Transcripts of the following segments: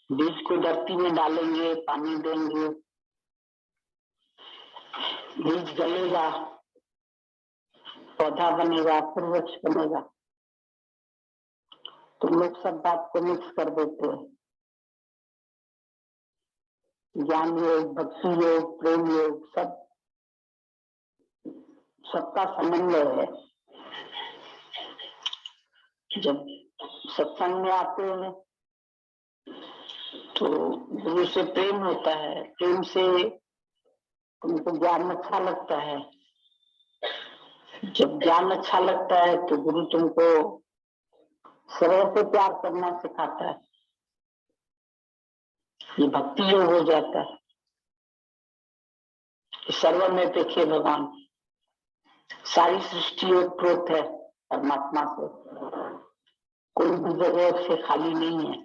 बीज को धरती में डालेंगे, पानी देंगे, बीज गलेगा, पौधा बनेगा, फिर वृक्ष बनेगा। तो लोग सब बात को मिक्स कर देते हैं। ज्ञान योग, भक्ति योग, प्रेम योग, सबका समन्वय है। जब सत्संग में आते हैं तो गुरु से प्रेम होता है, प्रेम से तुमको ज्ञान अच्छा लगता है। जब ज्ञान अच्छा लगता है तो गुरु तुमको सरल से प्यार करना सिखाता है। ये भक्ति योग हो जाता है। सर्व में देखे भगवान, सारी सृष्टि ओतप्रोत है परमात्मा से, कोई भी जगह से खाली नहीं है।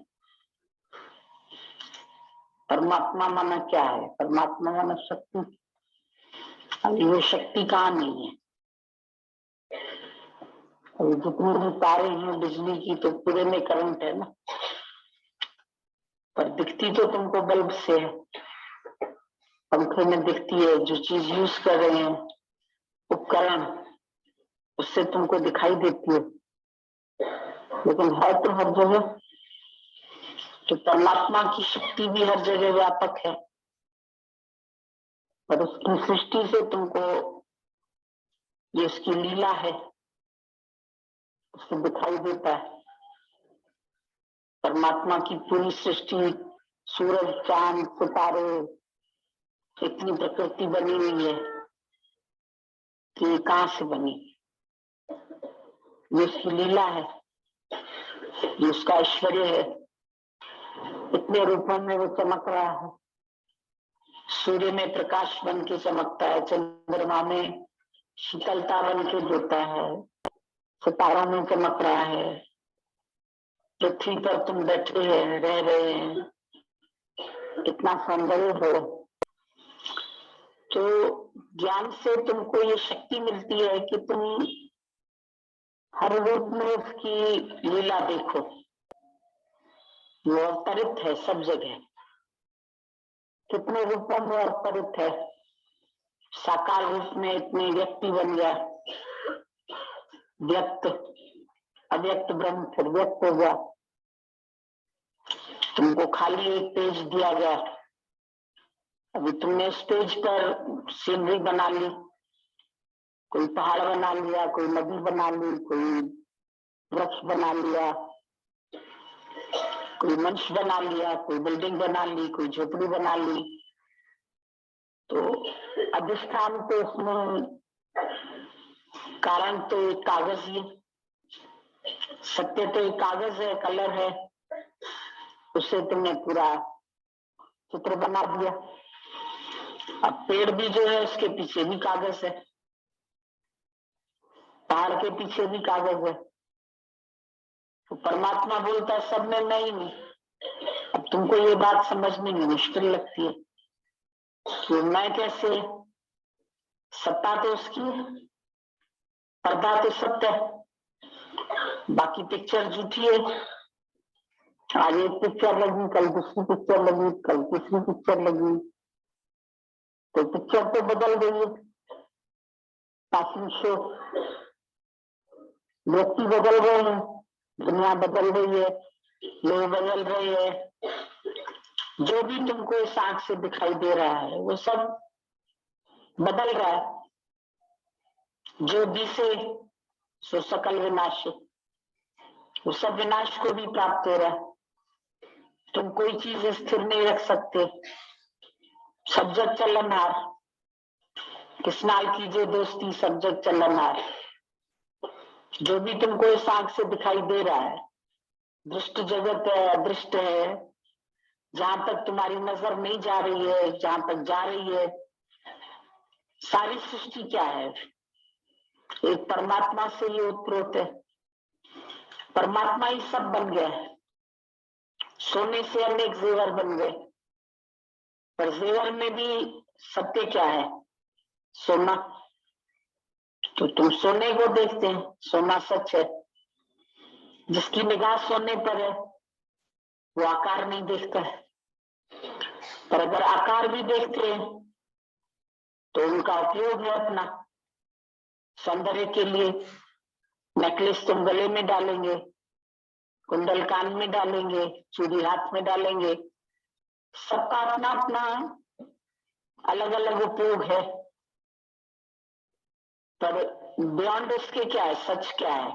परमात्मा माना क्या है? परमात्मा माना शक्ति। अभी वो शक्ति कहाँ नहीं है। अभी जितनी भी तारे हैं बिजली की, तो पूरे में करंट है ना, पर दिखती तो तुमको बल्ब से है। पंखे में दिखती है, जो चीज यूज कर रहे हैं उपकरण, उससे तुमको दिखाई देती है, लेकिन है तो हर जगह। तो परमात्मा की शक्ति भी हर जगह व्यापक है, पर उसकी सृष्टि से तुमको ये उसकी लीला है, उसको दिखाई देता है। परमात्मा की पूरी सृष्टि, सूरज, चांद, सितारे, इतनी प्रकृति बनी हुई है कि ये कहां से बनी? ये उसकी लीला है, ये उसका ऐश्वर्य है। इतने रूपों में वो चमक रहा है। सूर्य में प्रकाश बन के चमकता है, चंद्रमा में शीतलता बन के देता है, सितारों में चमक रहा है, पृथ्वी पर तुम बैठे हैं, रह रहे हैं, कितना सौंदर्य हो। तो ज्ञान से तुमको ये शक्ति मिलती है कि तुम हर रूप में उसकी लीला देखो। वो अवतरित है सब जगह, कितने रूपों में अवतरित है। साकार रूप में इतने व्यक्ति बन गया, व्यक्त, अव्यक्त ब्रह्म फिर व्यक्त हो गया। तुमको खाली एक पेज दिया गया, अभी तुमने उस पेज पर सीनरी बना ली, कोई पहाड़ बना लिया, कोई नदी बना ली, कोई वृक्ष बना लिया, कोई मनुष्य बना लिया, कोई बिल्डिंग बना ली, कोई झोपड़ी बना ली। तो अधिष्ठान तो उसमें, कारण तो एक कागज ही, सत्य तो एक कागज है, कलर है, उससे तुमने पूरा चित्र बना दिया। अब पेड़ भी जो है उसके पीछे भी कागज है, पहाड़ के पीछे भी कागज है। तो परमात्मा बोलता है सब में मैं ही हूं। अब तुमको ये बात समझने में मुश्किल लगती है कि मैं कैसे, सत्ता तो उसकी है, पर्दा तो सत्य है, बाकी पिक्चर झूठी है। आज एक पिक्चर लगी, कल दूसरी पिक्चर लगी, कल तीसरी पिक्चर लगी, तो पिक्चर तो बदल गई है। फैशन शो, व्यक्ति बदल रहे हैं, दुनिया बदल रही है, लोग बदल रहे हैं। जो भी तुमको इस आंख से दिखाई दे रहा है वो सब बदल रहा है। जो दिसे सो सकल विनाश, वो सब विनाश को भी प्राप्त हो रहा है। तुम कोई चीज स्थिर नहीं रख सकते, सब जग चलनहार। किसनाल कीजिए दोस्ती, सब जग चलनहार। जो भी तुमको इस आंख से दिखाई दे रहा है, दृष्ट जगत है, अदृष्ट है, जहां तक तुम्हारी नजर नहीं जा रही है, जहां तक जा रही है, सारी सृष्टि क्या है? एक परमात्मा से ही उत्प्रोत है। परमात्मा ही सब बन गया है। सोने से अनेक जेवर बन गए, पर जेवर में भी सत्य क्या है? सोना। तो तुम सोने को देखते हैं, सोना सच है। जिसकी निगाह सोने पर है वो आकार नहीं देखता है। पर अगर आकार भी देखते हैं तो उनका उपयोग है अपना सौंदर्य के लिए। नेकलेस तुम गले में डालेंगे, कुंडल कान में डालेंगे, चूड़ी हाथ में डालेंगे, सबका अपना अपना अलग अलग उपयोग है। पर बियॉन्ड उसके क्या है, सच क्या है?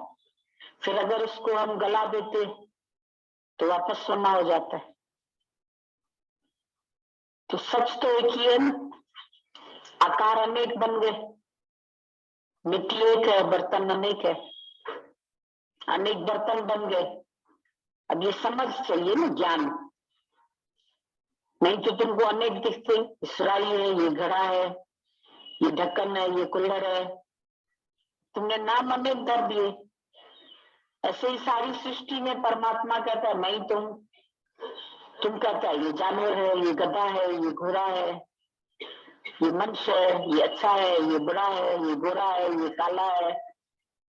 फिर अगर उसको हम गला देते तो वापस सोना हो जाता है। तो सच तो एक ही है ना, आकार अनेक बन गए, मिट्टी एक है, बर्तन अनेक है, अनेक बर्तन बन गए। अब ये समझ चाहिए ना, ज्ञान। नहीं तो तुमको अनेक दिखते, सुराही है, ये घड़ा है, ये ढक्कन है, ये कुल्हड़ है, तुमने नाम अनेक धर दिए। ऐसे ही सारी सृष्टि में परमात्मा कहता है मैं तुम कहता है ये जानवर है, ये गधा है, ये घोड़ा है, ये मनुष्य है, ये अच्छा है, ये बुरा है, ये गोरा है, ये काला है,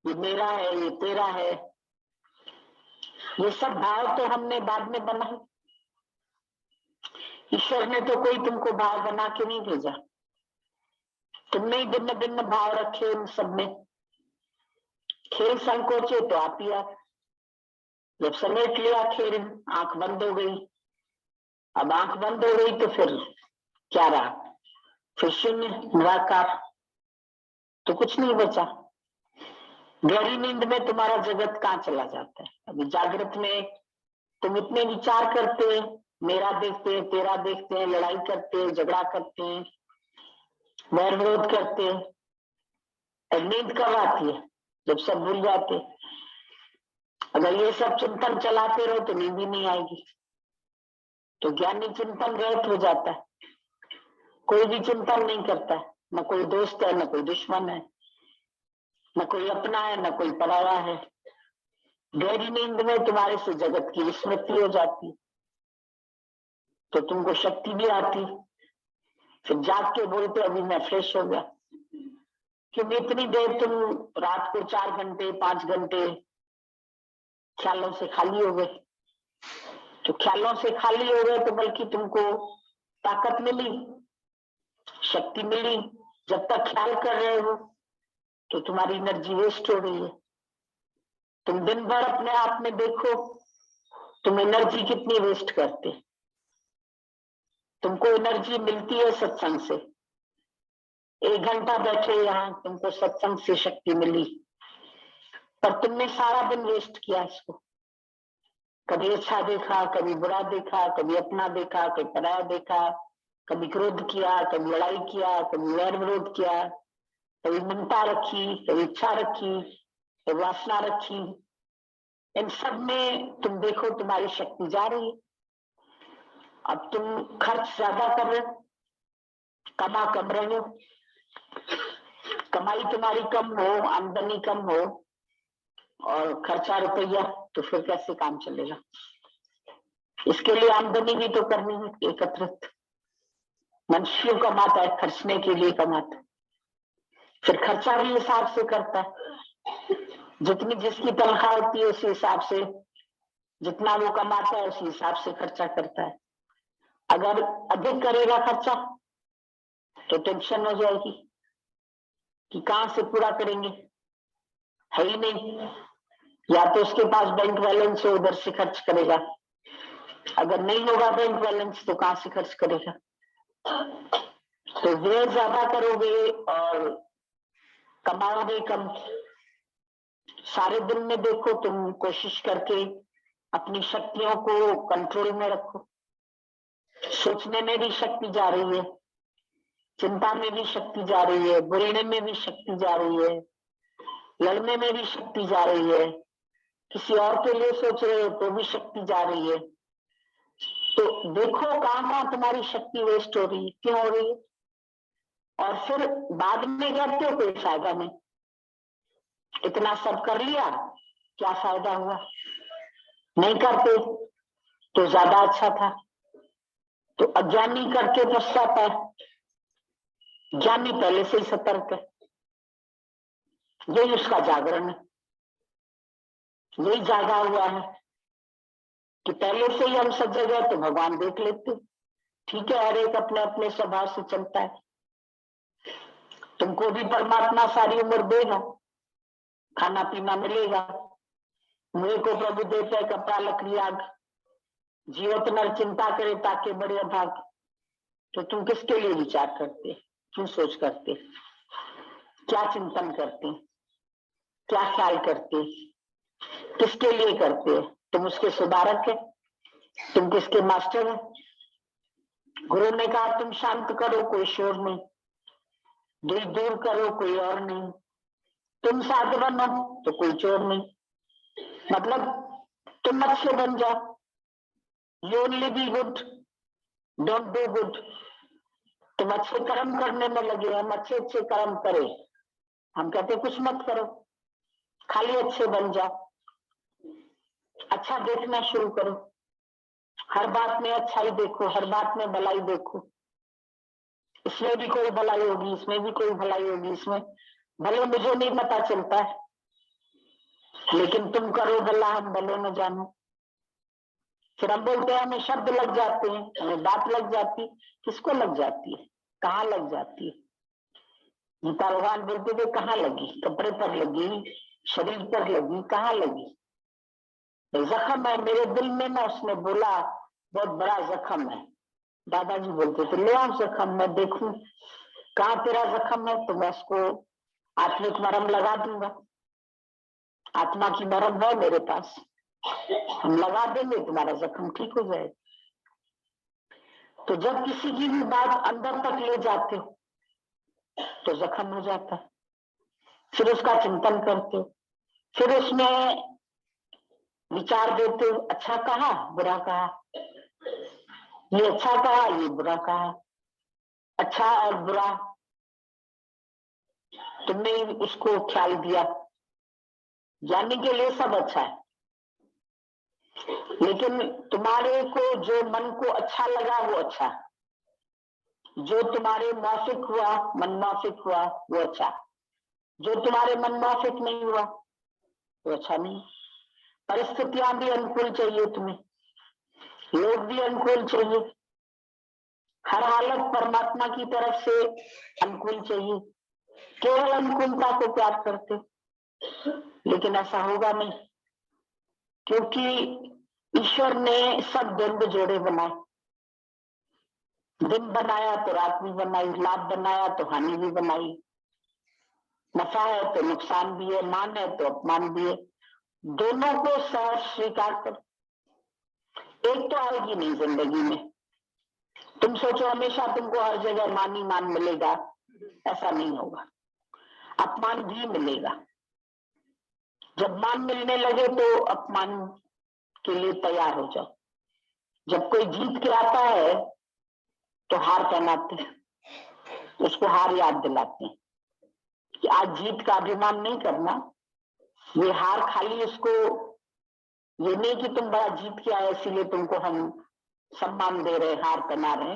ये मेरा है, ये तेरा है। ये सब भाव तो हमने बाद में बनाए। ईश्वर ने तो कोई तुमको भाव बना के नहीं भेजा, तुमने ही भिन्न भिन्न भाव रखे उन सब में। खेल संकोचे तो आप ही आप, जब समेट लिया खेल, आंख बंद हो गई। अब आंख बंद हो गई तो फिर क्या रहा? फिर शून्य, निराकार, तो कुछ नहीं बचा। गहरी नींद में तुम्हारा जगत कहाँ चला जाता है? अभी जागृत में तुम इतने विचार करते हैं, मेरा देखते हैं, तेरा देखते हैं, लड़ाई करते हैं, झगड़ा करते हैं, वैर विरोध करते हैं। नींद कब आती है? जब सब भूल जाते। अगर ये सब चिंतन चलाते रहो तो नींद ही नहीं आएगी। तो ज्ञानी चिंतन रहित हो जाता है, कोई भी चिंतन नहीं करता है, न कोई दोस्त है, न कोई दुश्मन है, न कोई अपना है, न कोई पराया है। गहरी नींद में तुम्हारे से जगत की विस्मृति हो जाती, तो तुमको शक्ति भी आती। फिर जाग के बोलते अभी मैं फ्रेश हो गया। क्योंकि इतनी देर तुम रात को 4 घंटे 5 घंटे ख्यालों से खाली हो गए। तो ख्यालों से खाली हो गए तो बल्कि तुमको ताकत मिली, शक्ति मिली। जब तक ख्याल कर रहे हो तो तुम्हारी एनर्जी वेस्ट हो रही है। तुम दिन भर अपने आप में देखो, तुम एनर्जी कितनी वेस्ट करते। तुमको एनर्जी मिलती है सत्संग से। 1 घंटा बैठे यहाँ, तुमको सत्संग से शक्ति मिली, पर तुमने सारा दिन वेस्ट किया इसको। कभी अच्छा देखा, कभी बुरा देखा, कभी अपना देखा, कभी पराया देखा, कभी क्रोध किया, कभी लड़ाई किया, कभी वैर विरोध किया, कभी ममता रखी, कभी इच्छा रखी, कभी वासना रखी। इन सब में तुम देखो तुम्हारी शक्ति जा रही है। अब तुम खर्च ज्यादा कर रहे हो, कमा कम रहे हो। कमाई तुम्हारी कम हो, आमदनी कम हो और खर्चा रुपया, तो फिर कैसे काम चलेगा? इसके लिए आमदनी भी तो करनी है एकत्रित। मनुष्यों कमाता है, खर्चने के लिए कमाता है, फिर खर्चा भी हिसाब से करता है। जितनी जिसकी तनख्वाह होती है उसी हिसाब से, जितना वो कमाता है उसी हिसाब से खर्चा करता है। अगर अधिक करेगा खर्चा तो टेंशन हो जाएगी कि कहां से पूरा करेंगे, है ही नहीं। या तो उसके पास बैंक बैलेंस हो, उधर से खर्च करेगा। अगर नहीं होगा बैंक बैलेंस तो कहां से खर्च करेगा? तो व्यय ज्यादा करोगे और कमाओगे कम। सारे दिन में देखो, तुम कोशिश करके अपनी शक्तियों को कंट्रोल में रखो। सोचने में भी शक्ति जा रही है, चिंता में भी शक्ति जा रही है, बोलने में भी शक्ति जा रही है, लड़ने में भी शक्ति जा रही है, किसी और के लिए सोच रहे हो तो भी शक्ति जा रही है। तो देखो कहां कहां तुम्हारी शक्ति वेस्ट हो रही है, क्यों हो रही है। और फिर बाद में कहते हो कोई फायदा नहीं, इतना सब कर लिया, क्या फायदा हुआ? नहीं करते तो ज्यादा अच्छा था। तो अज्ञानी करके पश्चाता है, ज्ञानी पहले से ही सतर्क है। यही उसका जागरण है, यही जागा हुआ है। कि पहले से ही हम सजे गए तो भगवान देख लेते। ठीक है, हर एक अपने अपने स्वभाव से चलता है। तुमको भी परमात्मा सारी उम्र देगा, खाना पीना मिलेगा। मुझे को प्रभु देते कपड़ा लकड़ी आग, जीवत नर चिंता करे ताके बड़े अभाग। तो तुम किसके लिए विचार करते, क्यों सोच करते, क्या चिंतन करते, क्या ख्याल करते, किसके लिए करते? तुम उसके सुधारक है, तुम किसके मास्टर है? गुरु ने कहा तुम शांत करो, कोई शोर नहीं, दिल दूर करो, कोई और नहीं, तुम साधवन हो तो कोई चोर नहीं। मतलब तुम अच्छे बन जाओ, you only be good, don't do good. तुम अच्छे कर्म करने में लगे, हम अच्छे अच्छे कर्म करें, हम कहते कुछ मत करो, खाली अच्छे बन जाओ, अच्छा देखना शुरू करो, हर बात में अच्छाई देखो, हर बात में भलाई देखो। इसमें भी कोई भलाई होगी, इसमें भी कोई भलाई होगी, इसमें भले मुझे नहीं पता चलता है, लेकिन तुम करो भला, हम भले न जानो। फिर हम बोलते हैं हमें शब्द लग जाते हैं, हमें बात लग जाती। किसको लग जाती है, कहाँ लग जाती है? गीता भगवान बोलते थे कहाँ लगी, कपड़े पर लगी, शरीर पर लगी, कहाँ लगी? जख्म है मेरे दिल में ना, उसने बोला बहुत बड़ा जख्म है। दादाजी बोलते थे ले आओ जख्म, मैं देखूं कहाँ तेरा जख्म है, तो मैं उसको आत्मिक मरहम लगा दूंगा। आत्मा की मरहम है मेरे पास, हम लगा देंगे, तुम्हारा जख्म ठीक हो जाएगा। तो जब किसी की भी बात अंदर तक ले जाते हो तो जख्म हो जाता है। फिर उसका चिंतन करते हो, फिर उसमें विचार देते हो, अच्छा कहा बुरा कहा, ये अच्छा कहा ये बुरा कहा, अच्छा और बुरा तुमने उसको ख्याल दिया। जानने के लिए सब अच्छा है, लेकिन तुम्हारे को जो मन को अच्छा लगा वो अच्छा, जो तुम्हारे मौफिक हुआ, मन मौफिक हुआ वो अच्छा, जो तुम्हारे मन मौफिक नहीं हुआ वो अच्छा नहीं। परिस्थितियां भी अनुकूल चाहिए तुम्हें, लोग भी अनुकूल चाहिए, हर हालत परमात्मा की तरफ से अनुकूल चाहिए। केवल अनुकूलता को प्यार करते, लेकिन ऐसा होगा नहीं, क्योंकि ईश्वर ने सब द्वंद जोड़े बनाए। दिन बनाया तो रात भी बनाई, लाभ बनाया तो हानि भी बनाई, नफा है तो नुकसान भी है, मान है तो अपमान भी है। दोनों को सहज स्वीकार कर। एक तो आएगी नहीं जिंदगी में। तुम सोचो हमेशा तुमको हर जगह मान ही मान मिलेगा, ऐसा नहीं होगा, अपमान भी मिलेगा। जब मान मिलने लगे तो अपमान के लिए तैयार हो जाओ। जब कोई जीत के आता है तो हार पहनाते हैं, उसको हार याद दिलाते हैं कि आज जीत का अभिमान नहीं करना। ये हार खाली उसको, ये नहीं कि तुम बड़ा जीत के आए इसीलिए तुमको हम सम्मान दे रहे, हार पहना रहे,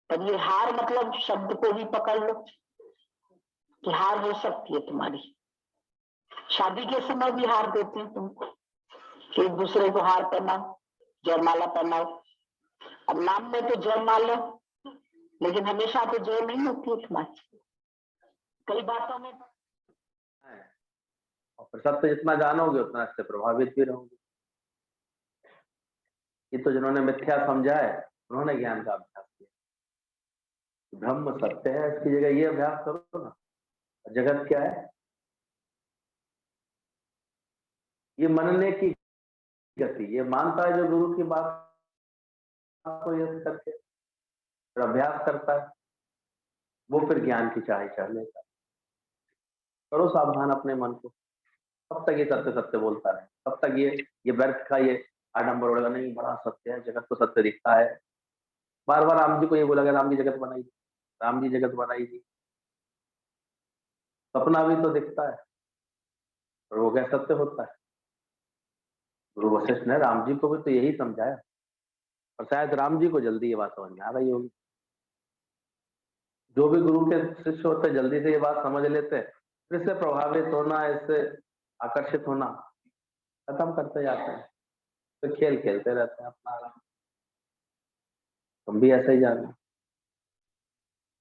पर ये हार मतलब शब्द को भी पकड़ लो कि हार हो सकती है तुम्हारी। शादी के समय भी हार देते हैं तुमको, एक दूसरे को हार पहनाओ, जयमाला पहनाओ। अब नाम में तो जयमाला, लेकिन हमेशा तो जय नहीं होती है तुम्हारी, कई बातों में। और सत्य जितना जानोगे उतना इससे प्रभावित भी रहोगे। ये तो जिन्होंने मिथ्या समझा है उन्होंने ज्ञान का अभ्यास किया। ब्रह्म सत्य है, इसकी जगह ये अभ्यास करो ना। जगत क्या है? ये मनने की गति, ये मानता है जो गुरु की बात को ये करके फिर अभ्यास करता है, वो फिर ज्ञान की चाह चढ़ लेता है। करो सावधान अपने मन को, तब तक ये सत्य सत्य बोलता है, तब तक ये व्यर्थ का ये आडंबर उड़ेगा नहीं, बड़ा सत्य है, जगत को सत्य दिखता है। बार बार राम जी को ये बोला गया, राम जी जगत बनाई, राम जी जगत बनाई थी, सपना भी तो दिखता है और वो क्या सत्य होता है? गुरु वशिष्ठ ने राम जी को भी तो यही समझाया, और शायद राम जी को जल्दी ये बात समझ में आ रही होगी। जो भी गुरु के शिष्य होते जल्दी से ये बात समझ लेते, इससे प्रभावित होना, इससे आकर्षित होना खत्म करते जाते हैं। तो खेल खेलते रहते हैं अपना आराम। तुम भी ऐसे ही जानो।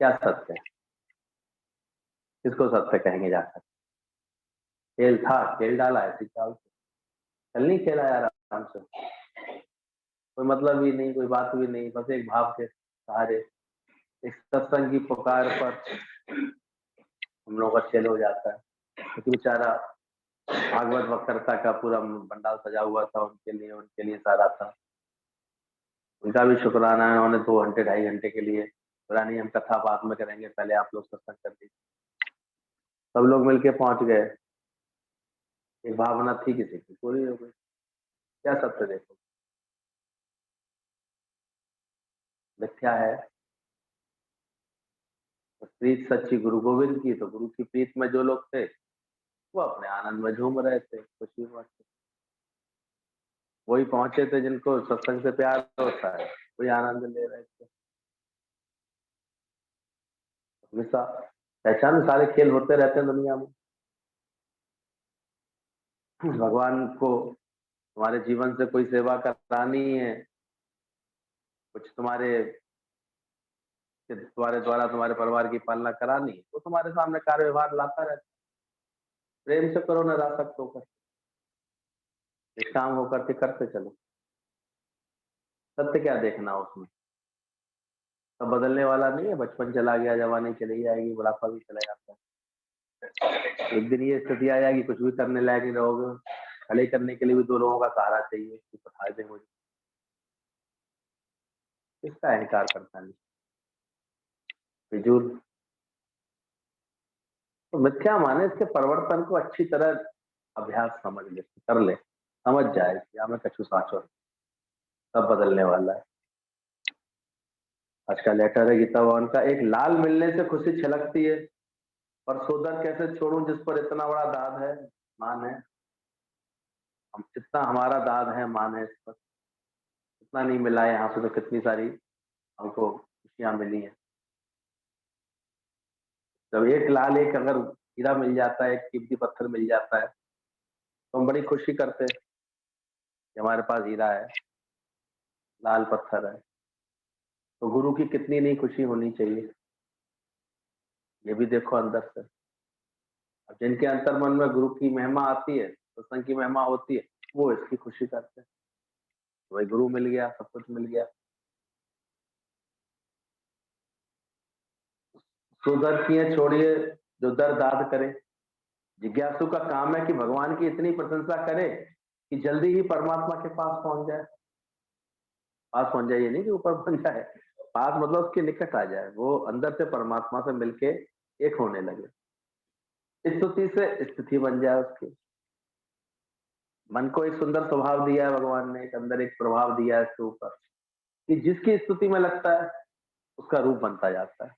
क्या सत्य है? किसको सत्य कहेंगे जाकर? खेल था, खेल डाला ऐसी चाल से। कल नहीं खेला यार आराम से, कोई मतलब भी नहीं, कोई बात भी नहीं, बस एक भाव के सहारे एक सत्संग की पुकार पर हम लोग का खेल हो जाता है। क्योंकि बेचारा भागवत वक्तृता का पूरा पंडाल सजा हुआ था, उनके लिए सारा था। उनका भी शुक्राना है, उन्होंने 2 घंटे 2.5 घंटे के लिए बोला नहीं हम कथा बाद में करेंगे, पहले आप लोग सत्संग कर लीजिए। सब लोग मिलके पहुंच गए। एक भावना थी किसी की, पूरी हो गई। क्या सत्य देखो, मिथ्या है। तो प्रीत सच्ची गुरु गोविंद की, तो गुरु की प्रीत में जो लोग थे वो अपने आनंद में झूम रहे थे, खुशी में थे। वही पहुंचे थे जिनको सत्संग से प्यार होता है, वही आनंद ले रहे थे। हमेशा पहचान, सारे खेल होते रहते हैं दुनिया में। भगवान को तुम्हारे जीवन से कोई सेवा करानी है, कुछ तुम्हारे द्वारा तुम्हारे परिवार की पालना करानी है, तो तुम्हारे सामने कार्य व्यवहार लाता रहता है। प्रेम से करो, निरासक्त होकर, निष्काम होकर के करते चलो। सत्य क्या देखना उसमें? सब बदलने वाला नहीं है। बचपन चला गया, जवानी चली जाएगी, बुढ़ापा भी चला जाता है। एक दिन ये स्थिति आ जाएगी, कुछ भी करने लायक नहीं रहोगे। खड़े करने के लिए भी 2 लोगों का सहारा चाहिए कि बता दे मुझे। किसका अहंकार करता नहीं, फिजूल। तो मिथ्या माने इसके परिवर्तन को अच्छी तरह अभ्यास समझ ले, कर ले, समझ जाए कि हमें कछु साचो सब बदलने वाला है। आज का लेटर है गीता भवन का, एक लाल मिलने से खुशी छलकती है, पर सोदर कैसे छोड़ूं जिस पर इतना बड़ा दाद है, मान है। हम इतना हमारा दाद है, मान है इस पर, इतना नहीं मिला है यहाँ पे, तो कितनी सारी हमको खुशियां मिली हैं। जब एक लाल, एक अगर हीरा मिल जाता है, एक कीमती पत्थर मिल जाता है, तो हम बड़ी खुशी करते हैं कि हमारे पास हीरा है, लाल पत्थर है। तो गुरु की कितनी नहीं खुशी होनी चाहिए, ये भी देखो अंदर से। अब जिनके अंतर मन में गुरु की महिमा आती है, सत्संग की महिमा होती है, वो इसकी खुशी करते हैं। वही गुरु मिल गया, सब कुछ मिल गया। सुधर किए छोड़िए जो दर दाद करे। जिज्ञासु का काम है कि भगवान की इतनी प्रशंसा करे कि जल्दी ही परमात्मा के पास पहुंच जाए। पास पहुंच जाए ये नहीं कि ऊपर पहुंच जाए, पास मतलब उसके निकट आ जाए, वो अंदर से परमात्मा से मिलके एक होने लगे। स्तुति से स्थिति बन जाए उसकी। मन को एक सुंदर स्वभाव दिया है भगवान ने, एक अंदर एक प्रभाव दिया है इसके ऊपर, कि जिसकी स्तुति में लगता है उसका रूप बनता जाता है।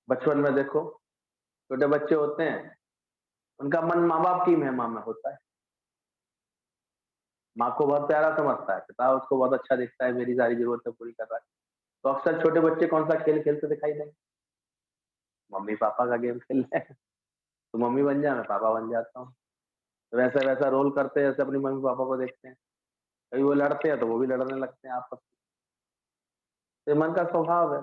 बचपन में देखो, छोटे बच्चे होते हैं, उनका मन माँ बाप की महिमा में होता है। माँ को बहुत प्यारा समझता है, पिता उसको बहुत अच्छा दिखता है, मेरी सारी जरूरतें पूरी कर रहा है। तो अक्सर छोटे बच्चे कौन सा खेल खेलते दिखाई देंगे? मम्मी पापा का गेम खेल रहे हैं, तो मम्मी बन जा, मैं पापा बन जाता हूँ। तो वैसा वैसा रोल करते हैं जैसे अपनी मम्मी पापा को देखते हैं। कभी वो लड़ते हैं तो वो भी लड़ने लगते हैं आपस में। तो ये मन का स्वभाव है।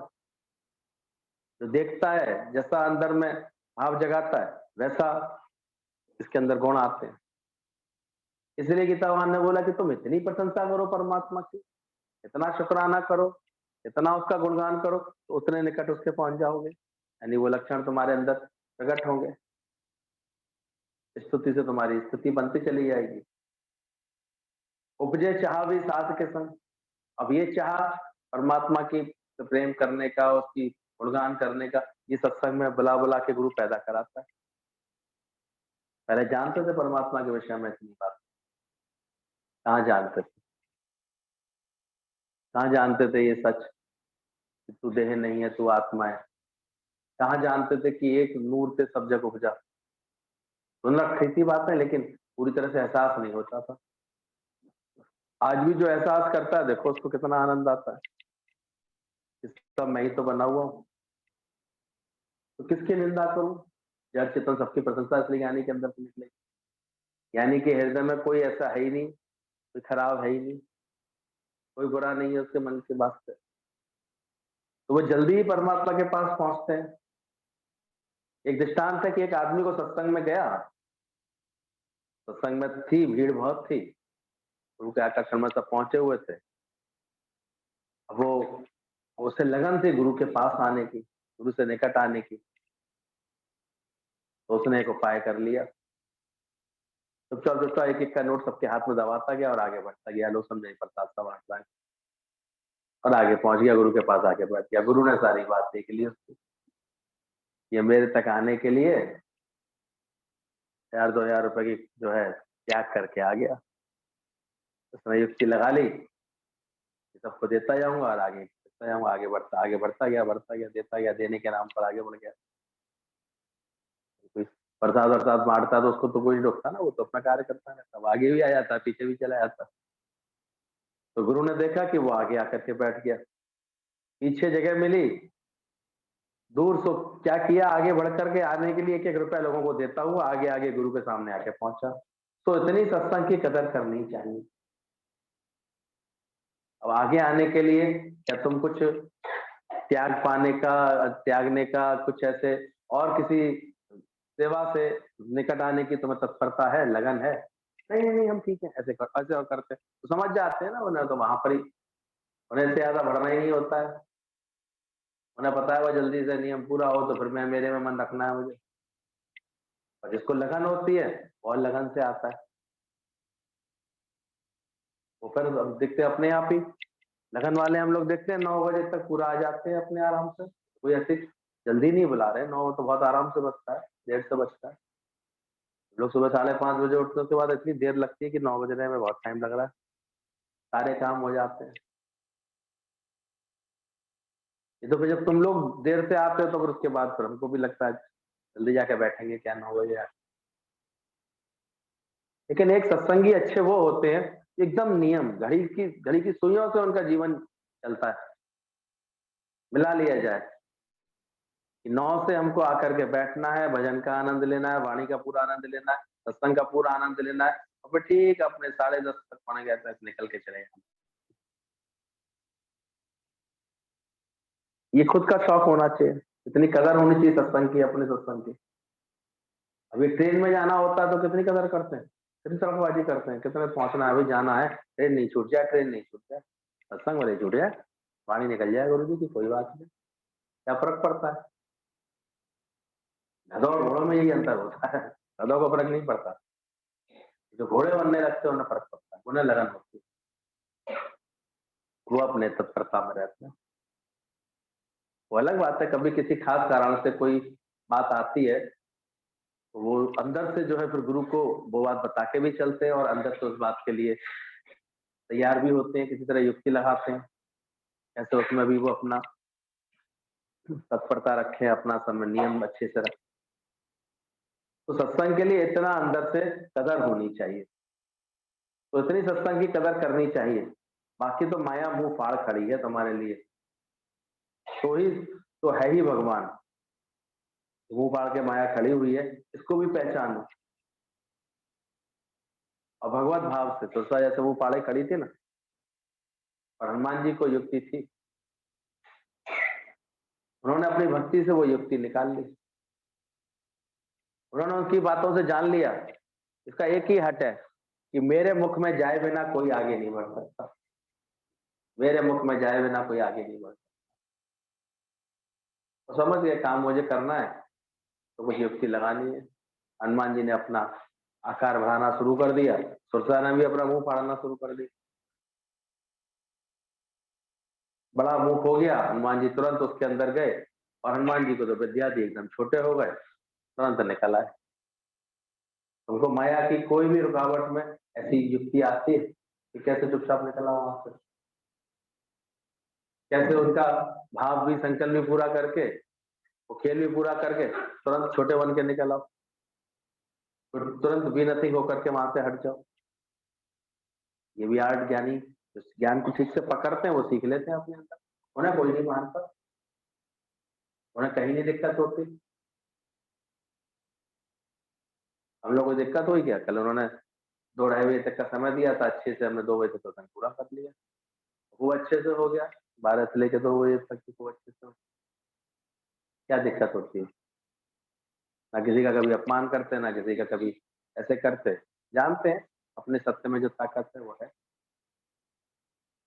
जो देखता है, जैसा अंदर में भाव जगाता है, वैसा इसके अंदर गुण आते हैं। इसलिए गीता भगवान ने बोला कि तुम इतनी प्रशंसा करो परमात्मा की, इतना शुक्राना करो, इतना उसका गुणगान करो, तो उतने निकट उसके पहुंच जाओगे। यानी वो लक्षण तुम्हारे अंदर प्रकट होंगे। स्तुति से तुम्हारी स्थिति बनती चली जाएगी। उपजे चाह भी साथ के संग। अब ये चाह परमात्मा की प्रेम करने का, उसकी गुणगान करने का, ये सत्संग में बुला बुला के गुरु पैदा कराता है। पहले जानते थे परमात्मा के विषय में इतनी बात? कहाँ जानते थे? कहाँ जानते थे ये सच कि तू देह नहीं है, तू आत्मा है? कहाँ जानते थे कि एक नूर से सब जग उपजा? सुन रखी थी बातें, लेकिन पूरी तरह से एहसास नहीं होता था। आज भी जो एहसास करता है, देखो उसको कितना आनंद आता है, इसका मैं ही तो बना हुआ हूँ, तो किसकी निंदा करूं? जड़ चेतन सबकी प्रशंसा इसलिए ज्ञानी के अंदर से निकलेगी। यानी कि हृदय में कोई ऐसा है ही नहीं कोई खराब है ही नहीं, कोई बुरा नहीं है उसके मन के वास्ते, तो वो जल्दी ही परमात्मा के पास पहुंचते हैं। एक दृष्टांत है कि एक आदमी को सत्संग में गया, सत्संग में थी भीड़ बहुत थी, गुरु के आकर्षण में सब पहुंचे हुए थे। अब वो उसे लगन थी गुरु के पास आने की, गुरु से निकट आने की, तो उसने एक उपाय कर लिया। चुपचाप एक एक का नोट सबके हाथ में दबाता गया और आगे बढ़ता गया, लोग समझे प्रसाद सब बांटता है, और आगे पहुंच गया, गुरु के पास आके बैठ गया। गुरु ने सारी बात देख ली उसकी, ये मेरे तक आने के लिए 1000-2000 रुपए की जो है त्याग करके आ गया। उसने युक्ति लगा ली, सबको देता जाऊंगा और आगे देता जाऊंगा, आगे बढ़ता गया, देता गया, देने के नाम पर आगे बढ़ गया। कोई प्रसाद वरसाद बांटता तो उसको तो कोई नहीं रोकता ना, वो तो अपना कार्य करता रहता, अब आगे भी आ जाता, पीछे भी चला जाता। तो गुरु ने देखा कि वो आगे आकर के बैठ गया, पीछे जगह मिली, दूर से क्या किया, आगे बढ़ करके आने के लिए 1-1 रुपया लोगों को देता हुआ आगे आगे गुरु के सामने आके पहुंचा। तो इतनी सत्संग की कदर करनी चाहिए। अब आगे आने के लिए क्या तुम कुछ त्याग पाने का, त्यागने का कुछ ऐसे और किसी सेवा से निकट आने की तुम्हें तत्परता है, लगन है? नहीं नहीं नहीं, हम ठीक है, ऐसे और करते तो समझ जाते हैं ना, उन्हें तो वहां पर ही, उन्हें इससे ज्यादा बढ़ना ही नहीं होता है। उन्हें पता है वो जल्दी से नियम पूरा हो तो फिर मैं मेरे में मन रखना है मुझे, और जिसको लगन होती है और लगन से आता है, वो फिर अब दिखते अपने आप ही। लगन वाले हम लोग देखते हैं 9 बजे तक पूरा आ जाते हैं अपने आराम से, कोई ऐसी जल्दी नहीं बुला रहे, 9 तो बहुत आराम से बजता है, 1:30 से बजता है। लोग सुबह 5:30 बजे उठते हैं, उसके बाद इतनी देर लगती है कि 9 बजने में बहुत टाइम लग रहा है, सारे काम हो जाते हैं। ये तो फिर जब तुम लोग देर से आते हो तो फिर उसके बाद फिर हमको भी लगता है जल्दी जाके बैठेंगे क्या 9 बजे आके। लेकिन एक सत्संगी अच्छे वो होते हैं एकदम नियम, घड़ी की सुइयों से उनका जीवन चलता है। मिला लिया जाए कि 9 से हमको आकर के बैठना है, भजन का आनंद लेना है, वाणी का पूरा आनंद लेना है, सत्संग का पूरा आनंद लेना है, और फिर ठीक अपने 10:30 तक पौने 11 तक निकल के चले जाना। ये खुद का शौक होना चाहिए, इतनी कदर होनी चाहिए सत्संग की, अपने सत्संग की। अभी ट्रेन में जाना होता है तो कितनी कदर करते हैं, कितनी सड़कबाजी करते हैं, कितने पहुंचना है, अभी जाना है, ट्रेन नहीं छूट जाए, ट्रेन नहीं छूट जाए, सत्संग वाले छूट जाए, वाणी निकल जाए गुरु जी की, कोई बात नहीं, क्या फर्क पड़ता है। गधों और घोड़ों में यही अंतर होता है, गधों को फर्क नहीं पड़ता, जो घोड़े बनने लगते हैं उन्हें फर्क पड़ता है, उन्हें लगन होती है, वो अपने तत्परता में रहते हैं। वो अलग बात है, कभी किसी खास कारण से कोई बात आती है तो वो अंदर से जो है फिर गुरु को वो बात बता के भी चलते हैं, और अंदर से उस बात के लिए तैयार भी होते हैं, किसी तरह युक्ति लगाते हैं, ऐसे उसमें भी वो अपना तत्परता रखें, अपना समय नियम अच्छे से रखें। तो सत्संग के लिए इतना अंदर से कदर होनी चाहिए, तो इतनी सत्संग की कदर करनी चाहिए। बाकी तो माया मुंह फाड़ खड़ी है तुम्हारे लिए, तो ही तो है ही भगवान, मुंह फाड़ के माया खड़ी हुई है, इसको भी पहचानो। और भगवत भाव से तो जैसे वो पाड़े खड़ी थी ना, और हनुमान जी को युक्ति थी, उन्होंने अपनी भक्ति से वो युक्ति निकाल ली, उन्होंने उनकी बातों से जान लिया इसका एक ही हट है कि मेरे मुख में जाए बिना कोई आगे नहीं बढ़ सकता, मेरे मुख में जाए बिना कोई आगे नहीं बढ़ सकता। तो समझ गए काम मुझे करना है तो मुझे युक्ति लगानी है। हनुमान जी ने अपना आकार बढ़ाना शुरू कर दिया, सुरसा ने भी अपना मुंह फाड़ना शुरू कर दिया, बड़ा मुंह हो गया, हनुमान जी तुरंत उसके अंदर गए, और हनुमान जी को तो विद्या दी, एकदम छोटे हो गए, तुरंत निकल आए। उनको माया की कोई भी रुकावट में ऐसी युक्ति आती है कि कैसे चुपचाप निकला वहां से, कैसे उनका भाव भी, संकल्प भी पूरा करके, वो खेल भी पूरा करके तुरंत छोटे बन के निकल आओ, फिर तुरंत विनती होकर के वहां से हट जाओ। ये भी आर्ट ज्ञानी जो ज्ञान को ठीक से पकड़ते हैं वो सीख लेते हैं अपने अंदर, उन्हें कोई नहीं मानता, उन्हें कहीं नहीं दिक्कत होती। हम लोग को दिक्कत हुई क्या, कल उन्होंने 2-2:30 बजे तक का समय दिया था, अच्छे से हमने 2 बजे तक सत्संग पूरा कर लिया। वो अच्छे से हो गया, 12 से लेके 2 बजे तक वो अच्छे से हो। क्या दिक्कत होती है? ना किसी का कभी अपमान करते, ना किसी का कभी ऐसे करते। जानते हैं अपने सत्य में जो ताकत है वो है।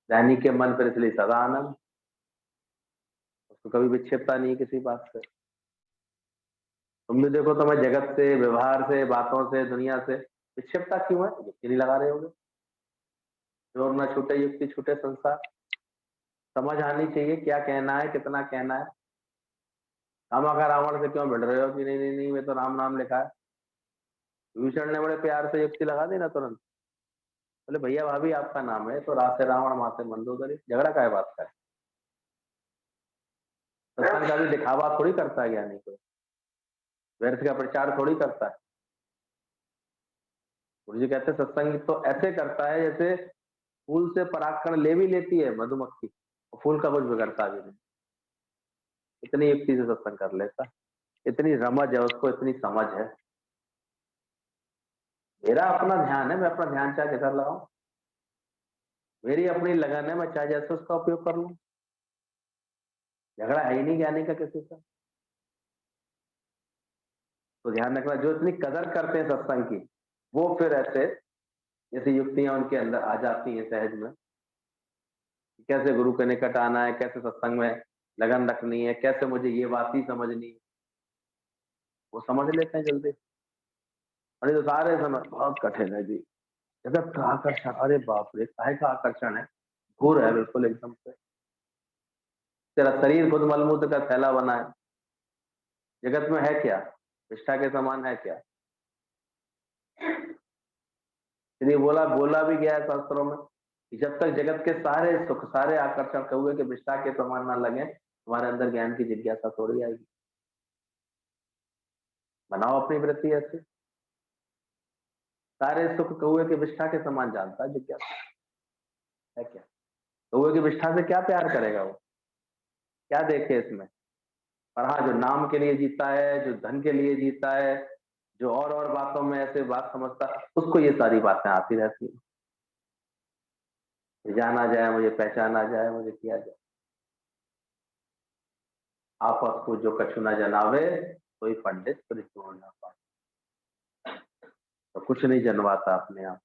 ज्ञानी के मन पर इसलिए सदा आनंद, उसको कभी विक्षेपता नहीं है किसी बात से। तुम भी देखो, तुम्हें जगत से, व्यवहार से, बातों से, दुनिया से विक्षेपता क्यों है? युक्ति नहीं लगा रहे होगे। जोर न छूटे युक्ति छूटे संसार। समझ आनी चाहिए क्या कहना है, कितना कहना है। हम अगर रावण से क्यों भिड़ रहे हो कि नहीं नहीं नहीं, मैं तो राम नाम लिखा है। विभीषण ने बड़े प्यार से युक्ति लगा दी ना तुरंत। बोले भैया भाभी आपका नाम है तो रात से रावण, माँ से मंदोदरी, झगड़ा काय बात का है? सत्संग का भी दिखावा थोड़ी करता है ज्ञानी कोई, व्यर्थ का प्रचार थोड़ी करता है। गुरु जी कहते हैं सत्संग तो ऐसे करता है जैसे फूल से परागकण ले भी लेती है मधुमक्खी, और फूल का कुछ बिगड़ता भी नहीं। इतनी युक्ति से सत्संग कर लेता, इतनी रमज है उसको, इतनी समझ है। मेरा अपना ध्यान है, मैं अपना ध्यान चाहे किधर लगाऊं, मेरी अपनी लगन है, मैं चाहे जैसे उसका उपयोग कर लूं। झगड़ा है ही नहीं ज्ञानी का किसी का। तो ध्यान रखना, जो इतनी कदर करते हैं सत्संग की, वो फिर ऐसे जैसे युक्तियां उनके अंदर आ जाती हैं सहज में। कैसे गुरु के निकट आना है, कैसे सत्संग में लगन रखनी है, कैसे मुझे ये बात ही समझनी है, वो समझ लेते हैं जल्दी। और ये तो सारे समय बहुत कठिन है जी। जगत का आकर्षण, अरे बाप रे, काहे का आकर्षण है, घूर है बिल्कुल एकदम से। तेरा शरीर खुद मलमूत्र का थैला बना है। जगत में है क्या? विष्ठा के समान है क्या? इसलिए बोला बोला भी गया है शास्त्रों में कि जब तक जगत के सारे सुख, सारे आकर्षण कहुए के विष्ठा के समान ना लगे, तुम्हारे अंदर ज्ञान की जिज्ञासा थोड़ी आएगी। बनाओ अपनी वृत्ति ऐसे। सारे सुख कौए के विष्ठा के समान जानता है जिज्ञासा है क्या? कौए की विष्ठा से क्या प्यार करेगा वो? क्या देखे इसमें? पर हाँ, जो नाम के लिए जीता है, जो धन के लिए जीता है, जो और बातों में ऐसे बात समझता, उसको ये सारी बातें आती रहती है। जाना जाए, मुझे पहचाना जाए, मुझे किया जाए। आपस को जो कछु न जनावे, कोई पंडित परिपूर्ण ना पाए। तो कुछ नहीं जनवाता अपने आप।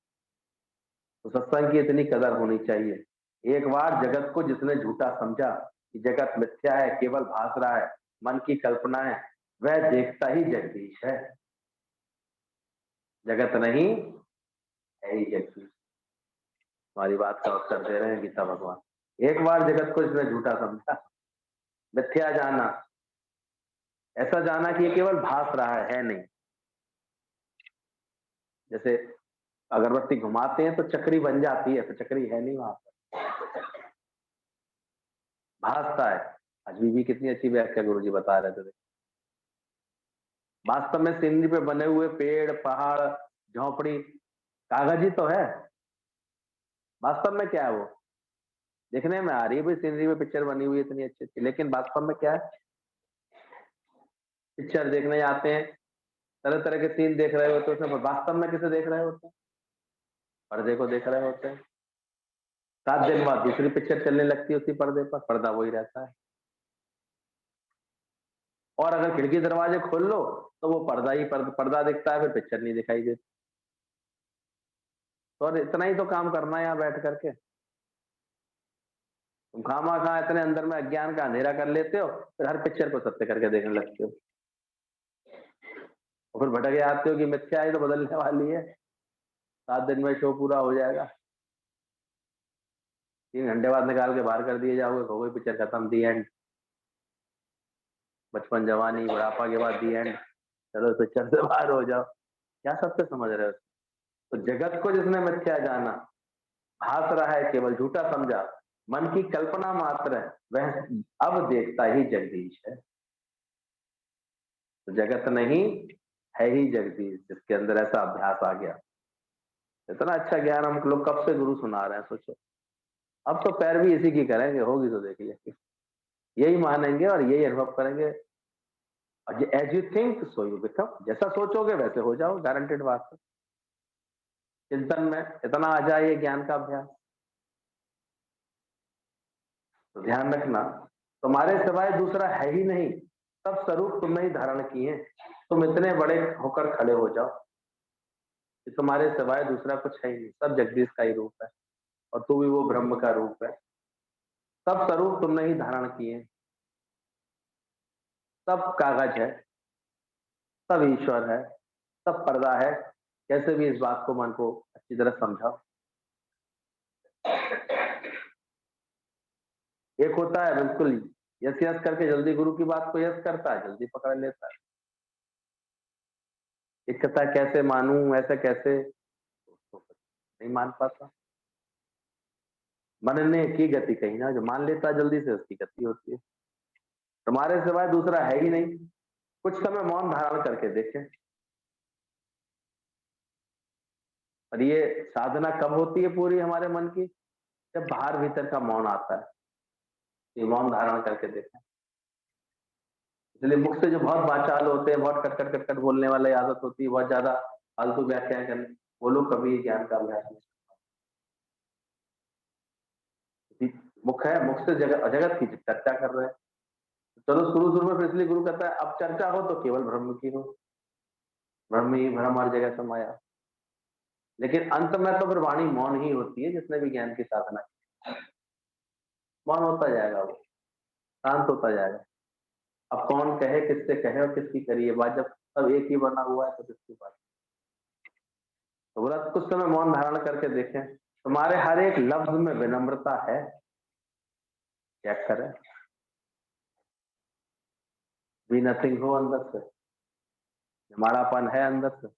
तो सत्संग की इतनी कदर होनी चाहिए। एक बार जगत को जिसने झूठा समझा कि जगत मिथ्या है, केवल भास रहा है, मन की कल्पना है, वह देखता ही जगदीश है। जगत नहीं है ही जगदीश। हमारी बात का उत्तर दे रहे हैं गीता भगवान। एक बार जगत को जिसने झूठा समझा, मिथ्या जाना, ऐसा जाना कि ये केवल भास रहा है नहीं। जैसे अगरबत्ती घुमाते हैं तो चक्री बन जाती है, तो चक्री है नहीं वहां पर, भासता है। आज भी कितनी अच्छी व्याख्या गुरु जी बता रहे थे। वास्तव में सीनरी पे बने हुए पेड़, पहाड़, झोपड़ी कागज ही तो है। वास्तव में क्या है वो? दिखने में आ रही है भाई, सीनरी में पिक्चर बनी हुई है इतनी अच्छी अच्छी, लेकिन वास्तव में क्या है? पिक्चर देखने जाते हैं, तरह तरह के सीन देख रहे होते हैं, उसमें वास्तव में किसे देख रहे होते हैं? पर्दे को देख रहे होते हैं। 7 दिन बाद दूसरी पिक्चर चलने लगती है उसी पर्दे पर, पर्दा वही रहता है। और अगर खिड़की दरवाजे खोल लो तो वो पर्दा ही पर्दा दिखता है, फिर पिक्चर नहीं दिखाई देती। तो और इतना ही तो काम करना है यहाँ बैठ करके। तुम खामा खा इतने अंदर में अज्ञान का अंधेरा कर लेते हो, फिर हर पिक्चर को सत्य करके देखने लगते हो, और फिर भटके आते हो कि मिथ्या ही तो बदलने वाली है, 7 दिन में शो पूरा हो जाएगा, 3 घंटे बाद निकाल के बाहर कर दिए जाओगे, हो गई पिक्चर खत्म, दी एंड। बचपन, जवानी, बुढ़ापा के बाद दी एंड, चलो पिक्चर से बाहर हो जाओ। क्या सत्य समझ रहे हो? तो जगत को जिसने मिथ्या जाना, भास रहा है, केवल झूठा समझा, मन की कल्पना मात्र है, वह अब देखता ही जगदीश है। तो जगत नहीं है ही जगदीश, जिसके अंदर ऐसा अभ्यास आ गया। इतना अच्छा ज्ञान हम लोग कब से गुरु सुना रहे हैं, सोचो। अब तो पैरवी इसी की करेंगे, होगी तो देखिए, यही मानेंगे और यही अनुभव करेंगे। और as you think so you become, जैसा सोचोगे वैसे हो जाओ, गारंटेड बात है। चिंतन में इतना आ जाए ये ज्ञान का अभ्यास, तो ध्यान रखना तुम्हारे सिवाय दूसरा है ही नहीं, सब स्वरूप तुमने ही धारण किए। तुम इतने बड़े होकर खड़े हो जाओ कि तुम्हारे सिवाय दूसरा कुछ है ही नहीं, सब जगदीश का ही रूप है और तू भी वो ब्रह्म का रूप है। सब स्वरूप तुमने ही धारण किए, सब कागज है, सब ईश्वर है, सब पर्दा है। कैसे भी इस बात को मन को अच्छी तरह समझाओ। एक होता है बिल्कुल यस यस करके जल्दी गुरु की बात को यस करता है, जल्दी पकड़ लेता है। एक कहता है कैसे मानूं, ऐसे कैसे, उसको नहीं मान पाता। मनने की गति कही ना, जो मान लेता है जल्दी से उसकी गति होती है। तुम्हारे सिवाय दूसरा है ही नहीं। कुछ समय मौन धारण करके देखें। और ये साधना कब होती है पूरी हमारे मन की? जब बाहर भीतर का मौन आता है। ये मौन धारण करके देखें। इसलिए मुख से जो बहुत वाचाल होते हैं, बहुत कट कट बोलने वाली आदत होती है, बहुत ज्यादा फालतू व्याख्या करने, वो लोग कभी ज्ञान का अभ्यास नहीं। मुख है, मुख से जगत की चर्चा कर रहे हैं। चलो शुरू में इसलिए गुरु कहता है अब चर्चा हो तो केवल ब्रह्म की हो, ब्रह्म ही ब्रह्म हर जगह समाया। लेकिन अंत में तो फिर वाणी मौन ही होती है। जिसने भी ज्ञान की साधना की, मौन होता जाएगा, वो शांत होता जाएगा। अब कौन कहे, किससे कहे और किसकी करिए बात, जब सब एक ही बना हुआ है तो किसकी बात। तो बोला कुछ समय मौन धारण करके देखें। तुम्हारे हर एक लफ्ज में विनम्रता है, क्या करें? भी नथिंग हो अंदर से, निमाड़ापन है अंदर से।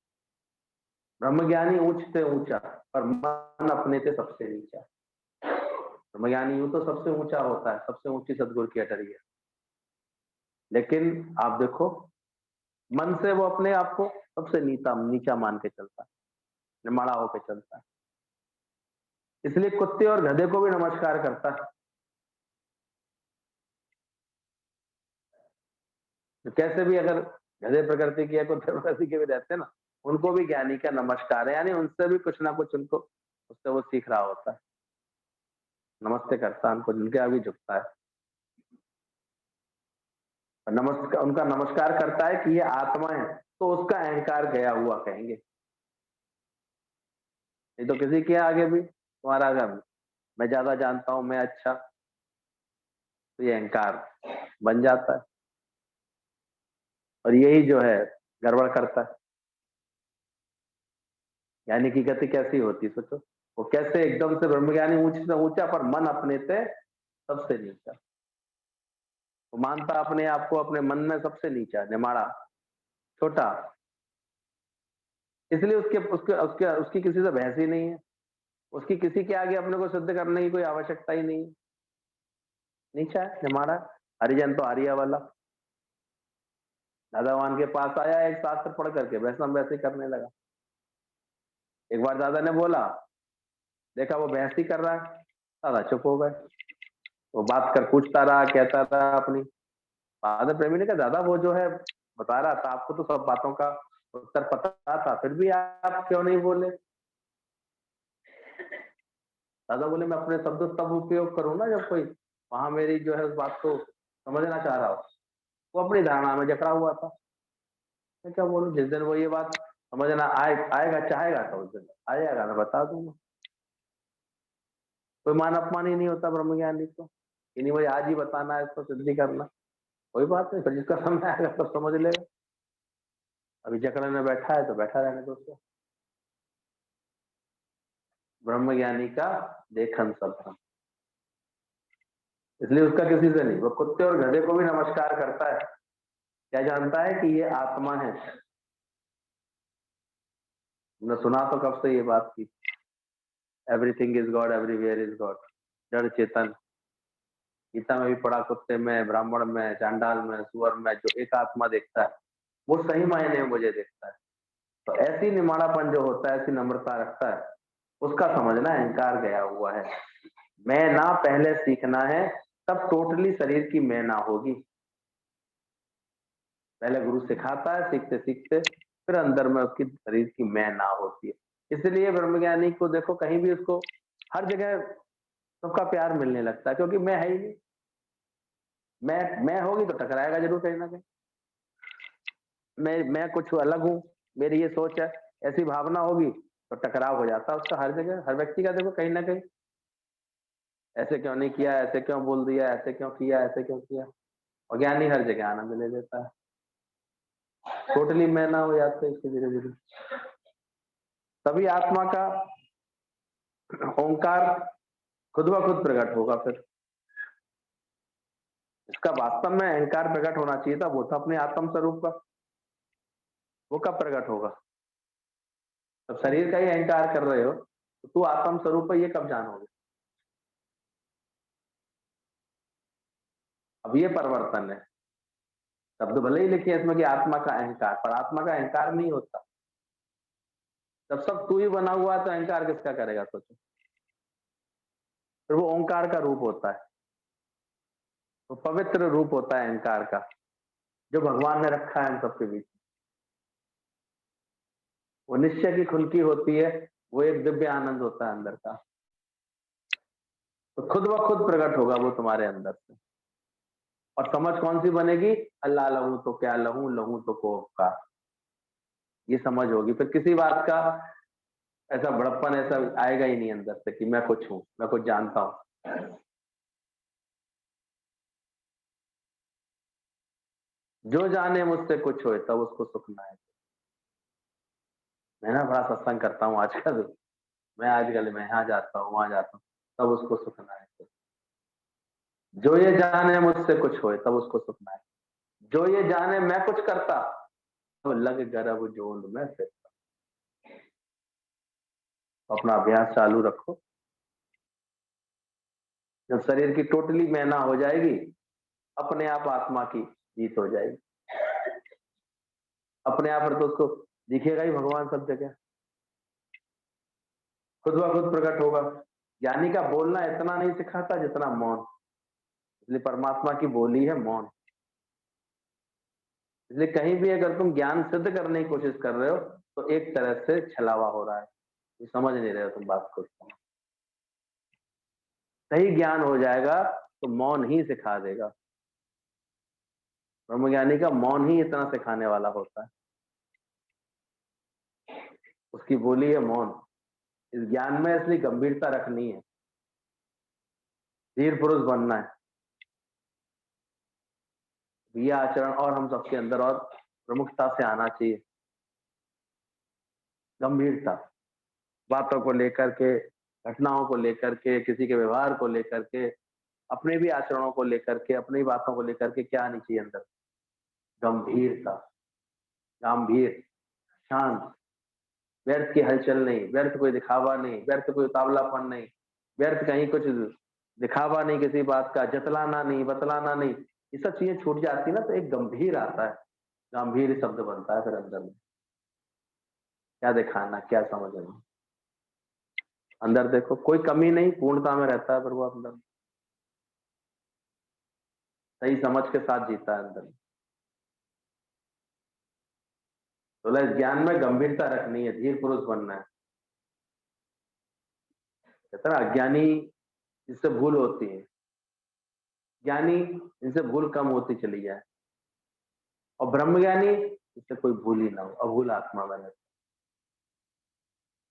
ब्रह्मज्ञानी ऊंच से ऊंचा, पर मन अपने से सबसे नीचा। ब्रह्मज्ञानी यूं तो सबसे ऊंचा होता है, सबसे ऊंची सदगुरु की अटरी है। लेकिन आप देखो, मन से वो अपने आप को सबसे नीचा मान के चलता है, निमाड़ा होकर चलता है। इसलिए कुत्ते और गधे को भी नमस्कार करता है। तो कैसे भी अगर गधे प्रकृति की या कुत्ते प्रकृति के भी रहते हैं ना, उनको भी ज्ञानी का नमस्कार है, यानी उनसे भी कुछ ना कुछ उनको उससे वो सीख रहा होता है। नमस्ते करता है उनको, जिनके आगे झुकता है। नमस्कार, उनका नमस्कार करता है कि ये आत्मा है, तो उसका अहंकार गया हुआ कहेंगे। नहीं तो किसी के आगे भी तुम्हारा अगर मैं ज्यादा जानता हूं, मैं अच्छा, तो ये अहंकार बन जाता है और यही जो है गड़बड़ करता है। ज्ञानी की गति कैसी होती है सोचो, वो कैसे एकदम से ब्रह्मज्ञानी ऊंच से ऊंचा, पर मन अपने से सबसे नीचा। वो मानता अपने आप को अपने मन में सबसे नीचा, निमाड़ा, छोटा। इसलिए उसके उसके उसके उसकी किसी से बहस ही नहीं है। उसकी किसी के आगे अपने को सिद्ध करने की कोई आवश्यकता ही नहीं है। नीचा है, निमाड़ा। हरिजन तो आर्या वाला दादा भगवान के पास आया, एक शास्त्र पढ़ करके वैष्णव वैसे करने लगा। एक बार दादा ने बोला, देखा वो बहस ही कर रहा है, दादा चुप हो गए। वो बात कर पूछता रहा, कहता रहा अपनी। फादर प्रेमी ने कहा दादा वो जो है बता रहा था, आपको तो सब बातों का उत्तर पता था, फिर भी आप क्यों नहीं बोले? दादा बोले मैं अपने शब्द तब उपयोग करूं ना जब कोई वहां मेरी जो है उस बात को समझना चाह रहा हो। वो अपनी धारणा में जकड़ा हुआ था। मैं क्या बोलूं, जिस दिन वो ये बात समझना आएगा चाहेगा तो उस दिन आ जाएगा, मैं बता दूंगा। कोई मान अपमान ही नहीं होता ब्रह्मज्ञानी को कि नहीं भाई आज ही बताना है, इसको सिद्धि करना। कोई बात नहीं, फिर जिसका समय आएगा तब समझ लेगा। अभी जकड़े में बैठा है तो बैठा रहने दो उसको। ब्रह्मज्ञानी का देखन सब, इसलिए उसका किसी से नहीं। वो कुत्ते और गधे को भी नमस्कार करता है। क्या जानता है कि ये आत्मा है। हमने सुना तो कब से ये बात की, everything is God, everywhere is God. जड़ चेतन, गीता में भी पढ़ा, कुत्ते में, ब्राह्मण में, चांडाल में, सुअर में जो एक आत्मा देखता है वो सही मायने में मुझे देखता है। तो ऐसी निमाड़ापन जो होता है, ऐसी नम्रता रखता है, उसका समझना अहंकार गया हुआ है। मैं ना पहले सीखना है, तब टोटली शरीर की मैं ना होगी। पहले गुरु सिखाता है, सीखते सीखते फिर अंदर में उसकी शरीर की मैं ना होती है। इसलिए ब्रह्मज्ञानी को देखो कहीं भी उसको हर जगह सबका प्यार मिलने लगता है, क्योंकि मैं है ही नहीं। मैं होगी तो टकराएगा जरूर कहीं ना कहीं। मैं कुछ अलग हूं, मेरी ये सोच है, ऐसी भावना होगी तो टकराव हो जाता है उसका हर जगह। हर व्यक्ति का देखो कहीं ना कहीं, ऐसे क्यों नहीं किया, ऐसे क्यों बोल दिया, ऐसे क्यों किया, ऐसे क्यों किया। और ज्ञानी हर जगह आनंद ले लेता है, टोटली मैं ना हो जाते इसके धीरे धीरे। तभी आत्मा का ओंकार खुद ब खुद प्रकट होगा। फिर इसका वास्तव में अहंकार प्रकट होना चाहिए था, वो था अपने आत्म स्वरूप का। वो कब प्रकट होगा? तब शरीर का ही अहंकार कर रहे हो तो तू आत्म स्वरूप है ये कब जानोगे? अब ये परिवर्तन है। शब्द भले ही लिखे इसमें कि आत्मा का अहंकार, पर आत्मा का अहंकार नहीं होता। जब सब तू ही बना हुआ है तो अहंकार किसका करेगा सोचो। फिर वो ओंकार का रूप होता है, वो पवित्र रूप होता है अहंकार का, जो भगवान ने रखा है हम सबके बीच। वो निश्चय की खुलकी होती है, वो एक दिव्य आनंद होता है अंदर का। तो खुद ब खुद प्रकट होगा वो तुम्हारे अंदर से। और समझ कौन सी बनेगी? अल्लाह लहू तो क्या लहू, लहू तो को का, ये समझ होगी। फिर किसी बात का ऐसा बड़प्पन ऐसा आएगा ही नहीं अंदर से कि मैं कुछ हूं, मैं कुछ जानता हूं। जो जाने मुझसे कुछ होए तब उसको सुख ना है। मैं ना बड़ा सत्संग करता हूँ आजकल, मैं आजकल मैं यहाँ जाता हूँ वहां जाता हूँ, तब उसको सुख ना है। जो ये जाने मुझसे कुछ होए तब उसको सुख ना है। जो ये जाने मैं कुछ करता तो लग गर्भ जोंद में फिर। अपना अभ्यास चालू रखो। जब शरीर की टोटली मैना हो जाएगी, अपने आप आत्मा की जीत हो जाएगी। अपने आप पर तो उसको दिखेगा ही भगवान सब जगह, खुद ब खुद प्रकट होगा। ज्ञानी का बोलना इतना नहीं सिखाता जितना मौन, इसलिए परमात्मा की बोली है मौन। इसलिए कहीं भी अगर तुम ज्ञान सिद्ध करने की कोशिश कर रहे हो तो एक तरह से छलावा हो रहा है, तुम समझ नहीं रहे हो तुम बात को। सही ज्ञान हो जाएगा तो मौन ही सिखा देगा। ब्रह्मज्ञानी का मौन ही इतना सिखाने वाला होता है, उसकी बोली है मौन। इस ज्ञान में इसलिए गंभीरता रखनी है, धीर पुरुष बनना है। यह आचरण और हम सबके अंदर और प्रमुखता से आना चाहिए। गंभीरता, बातों को लेकर के, घटनाओं को लेकर के, किसी के व्यवहार को लेकर के, अपने भी आचरणों को लेकर के, अपनी बातों को लेकर के क्या आनी चाहिए अंदर? गंभीरता, गंभीर, शांत, व्यर्थ की हलचल नहीं, व्यर्थ कोई दिखावा नहीं, व्यर्थ कोई उतावलापन नहीं, व्यर्थ कहीं कुछ दिखावा नहीं किसी बात का, जतलाना नहीं, बतलाना नहीं। ये सब चीजें छूट जाती ना तो एक गंभीर आता है, गंभीर शब्द बनता है फिर अंदर में। क्या दिखाना, क्या समझना, अंदर देखो कोई कमी नहीं, पूर्णता में रहता है, पर वो अंदर सही समझ के साथ जीता है अंदर। तो इस ज्ञान में गंभीरता रखनी है, धीर पुरुष बनना है। कहते ना अज्ञानी जिससे भूल होती है, ज्ञानी इनसे भूल कम होती चली जाए, और ब्रह्मज्ञानी इससे कोई भूल ही ना हो, अभूल आत्मा बने।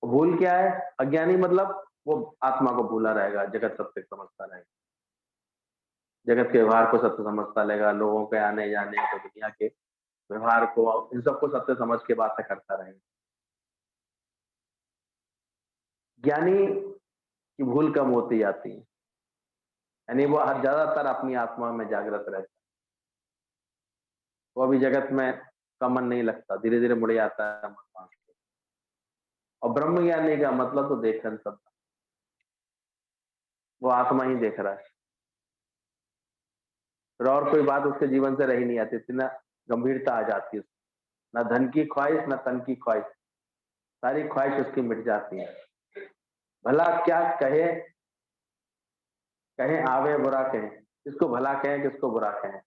भूल क्या है? अज्ञानी मतलब वो आत्मा को भूला रहेगा, जगत सत्य समझता रहेगा, जगत के व्यवहार को सत्य समझता रहेगा, लोगों के आने जाने को, दुनिया के व्यवहार को, इन सबको सत्य समझ के बातें करता रहेगा। ज्ञानी की भूल कम होती जाती है, यानी वो हर ज्यादातर अपनी आत्मा में जागृत रहता है। वो अभी जगत में का मन नहीं लगता, धीरे धीरे मुड़ जाता है मन। और ब्रह्म ज्ञानी का मतलब तो देखन सब, वो आत्मा ही देख रहा है, फिर और कोई बात उसके जीवन से रही नहीं आती, इतना गंभीरता आ जाती है। ना धन की ख्वाहिश, ना तन की ख्वाहिश, सारी ख्वाहिश उसकी मिट जाती है। भला क्या कहे, कहें आवे बुरा कहें, किसको भला कहें किसको बुरा कहें।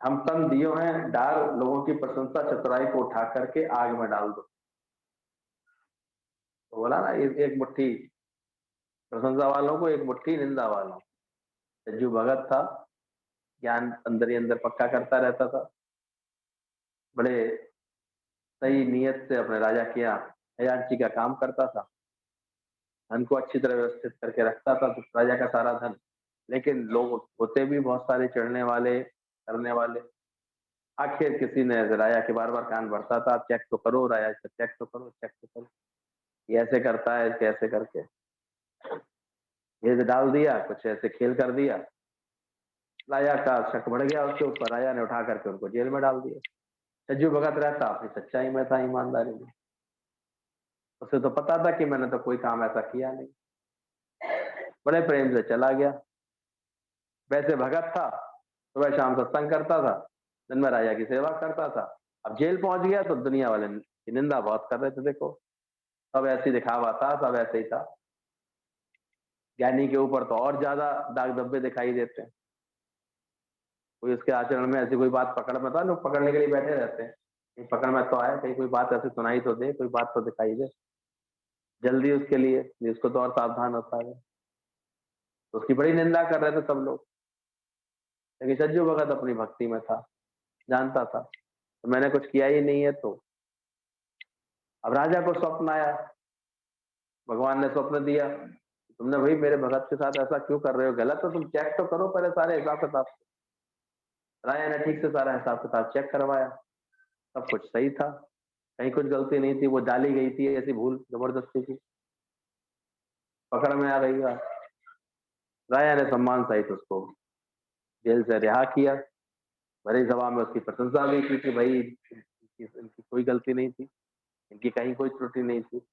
हम तन दियो हैं डाल, लोगों की प्रशंसा चतुराई को उठा करके आग में डाल दो। तो बोला ना, एक मुट्ठी प्रशंसा वालों को, एक मुट्ठी निंदा वालों। सज्जू भगत था, ज्ञान अंदर ही अंदर पक्का करता रहता था, बड़े सही नियत से अपने राजा के यहाँ खजांची का काम करता था, धन को अच्छी तरह व्यवस्थित करके रखता था, तो राजा का सारा धन। लेकिन लोग होते भी बहुत सारे चढ़ने वाले, करने वाले। आखिर किसी ने राजा के बार बार कान भरता था, चेक तो करो राजा, चेक तो करो, चेक तो करो। ये ऐसे करता है, कैसे करके भेज डाल दिया, कुछ ऐसे खेल कर दिया। राजा का शक बढ़ गया उसके ऊपर, राजा ने उठा करके उनको जेल में डाल दिया। सज्जू भगत रहता अपनी सच्चाई में था, ईमानदारी में। उसे तो पता था कि मैंने तो कोई काम ऐसा किया नहीं, बड़े प्रेम से चला गया। वैसे भगत था, सुबह शाम सत्संग करता था, दिन में राजा की सेवा करता था। अब जेल पहुंच गया तो दुनिया वाले की निंदा बहुत कर रहे थे। देखो, सब ऐसे दिखावा था, सब ऐसे ही था। ज्ञानी के ऊपर तो और ज्यादा दाग धब्बे दिखाई देते हैं। कोई उसके आचरण में ऐसी कोई बात पकड़ में था, लोग पकड़ने के लिए बैठे रहते हैं, कहीं पकड़ में तो आए, कहीं कोई बात ऐसी सुनाई तो दे, कोई बात तो दिखाई दे, जल्दी उसके लिए, उसको तो और सावधान होता है। तो उसकी बड़ी निंदा कर रहे थे सब लोग। लेकिन सज्जू भगत अपनी भक्ति में था, जानता था तो मैंने कुछ किया ही नहीं है। तो अब राजा को स्वप्न आया, भगवान ने स्वप्न दिया, तुमने भाई मेरे भगत के साथ ऐसा क्यों कर रहे हो, गलत तो तुम चेक तो करो पहले सारे हिसाब किताब। राजा ने ठीक से सारा हिसाब किताब चेक करवाया, सब कुछ सही था, कहीं कुछ गलती नहीं थी। वो डाली गई थी ऐसी भूल जबरदस्ती की, पकड़ में आ गई बात। राजा ने सम्मान सहित उसको जेल से रिहा किया। भरी सभा में उसकी प्रशंसा भी की कि भाई इनकी कोई गलती नहीं थी, इनकी कहीं कोई त्रुटि नहीं थी।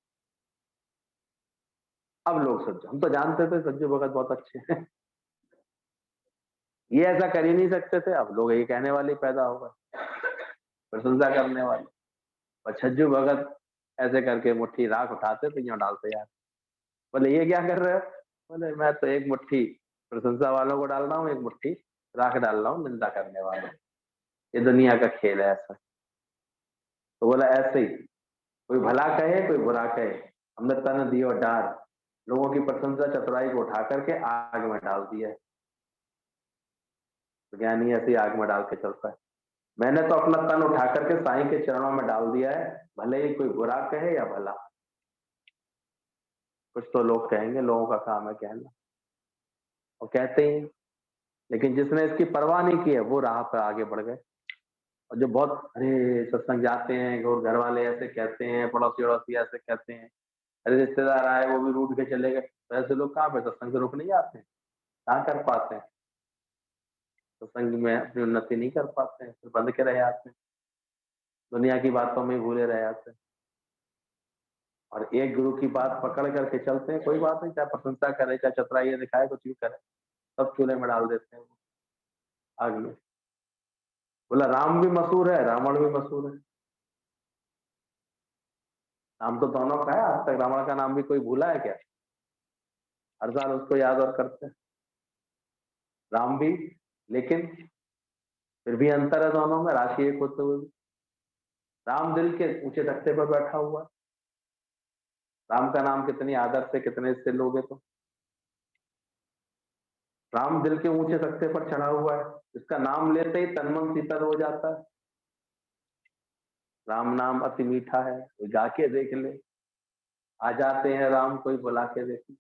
अब लोग सज्जू, हम तो जानते थे सज्जू भगत बहुत अच्छे हैं, ये ऐसा कर ही नहीं सकते थे। अब लोग ये कहने वाले पैदा हो गए, प्रशंसा करने वाले। और सज्जू भगत ऐसे करके मुट्ठी राख उठाते तो यूं डालते यार। बोले ये क्या कर रहे हो? बोले मैं तो एक मुट्ठी प्रशंसा वालों को डाल रहा हूँ, एक मुट्ठी राख डाल रहा हूँ निंदा करने वालों। ये दुनिया का खेल है ऐसा। तो बोला ऐसे ही, कोई भला कहे कोई बुरा कहे, हमने तन दी और डार, लोगों की प्रशंसा चतुराई को उठा करके आग में डाल दिया है। तो ज्ञानी ऐसी आग में डाल के चलता है। मैंने तो अपना तन उठा करके साईं के चरणों में डाल दिया है, भले ही कोई बुरा कहे या भला। कुछ तो लोग कहेंगे, लोगों का काम है कहना, और कहते ही। लेकिन जिसने इसकी परवाह नहीं की है वो राह पर आगे बढ़ गए। और जो बहुत अरे सत्संग जाते हैं, और घर वाले ऐसे कहते हैं, पड़ोसी अड़ोसी ऐसे कहते हैं, अरे रिश्तेदार आए वो भी रूठ के चले गए, तो ऐसे लोग कहाँ पे सत्संग से रुक नहीं जाते हैं, कहाँ कर पाते हैं सत्संग में, अपनी उन्नति नहीं कर पाते हैं, फिर बंद के रह जाते हैं, दुनिया की बातों में भूले रह जाते हैं। और एक गुरु की बात पकड़ करके चलते हैं, कोई बात नहीं, चाहे प्रशंसा करे चाहे चतुराई दिखाए, कुछ भी करे, सब चूल्हे में डाल देते हैं आग में। बोला राम भी मशहूर है, रावण भी मशहूर है। नाम तो दोनों का है, आज तक रावण का नाम भी कोई भूला है क्या? हर साल उसको याद और करते हैं, राम भी। लेकिन फिर भी अंतर है दोनों में, राशि एक होते हुए भी। राम दिल के ऊंचे तख्ते पर बैठा हुआ है, राम का नाम कितनी आदर से कितने से लोगे तो। राम दिल के ऊंचे तख्ते पर चढ़ा हुआ है, इसका नाम लेते ही तन मन शीतल हो जाता है। राम नाम अति मीठा है, कोई गा के देख ले, आ जाते हैं राम कोई बुला के देख ले।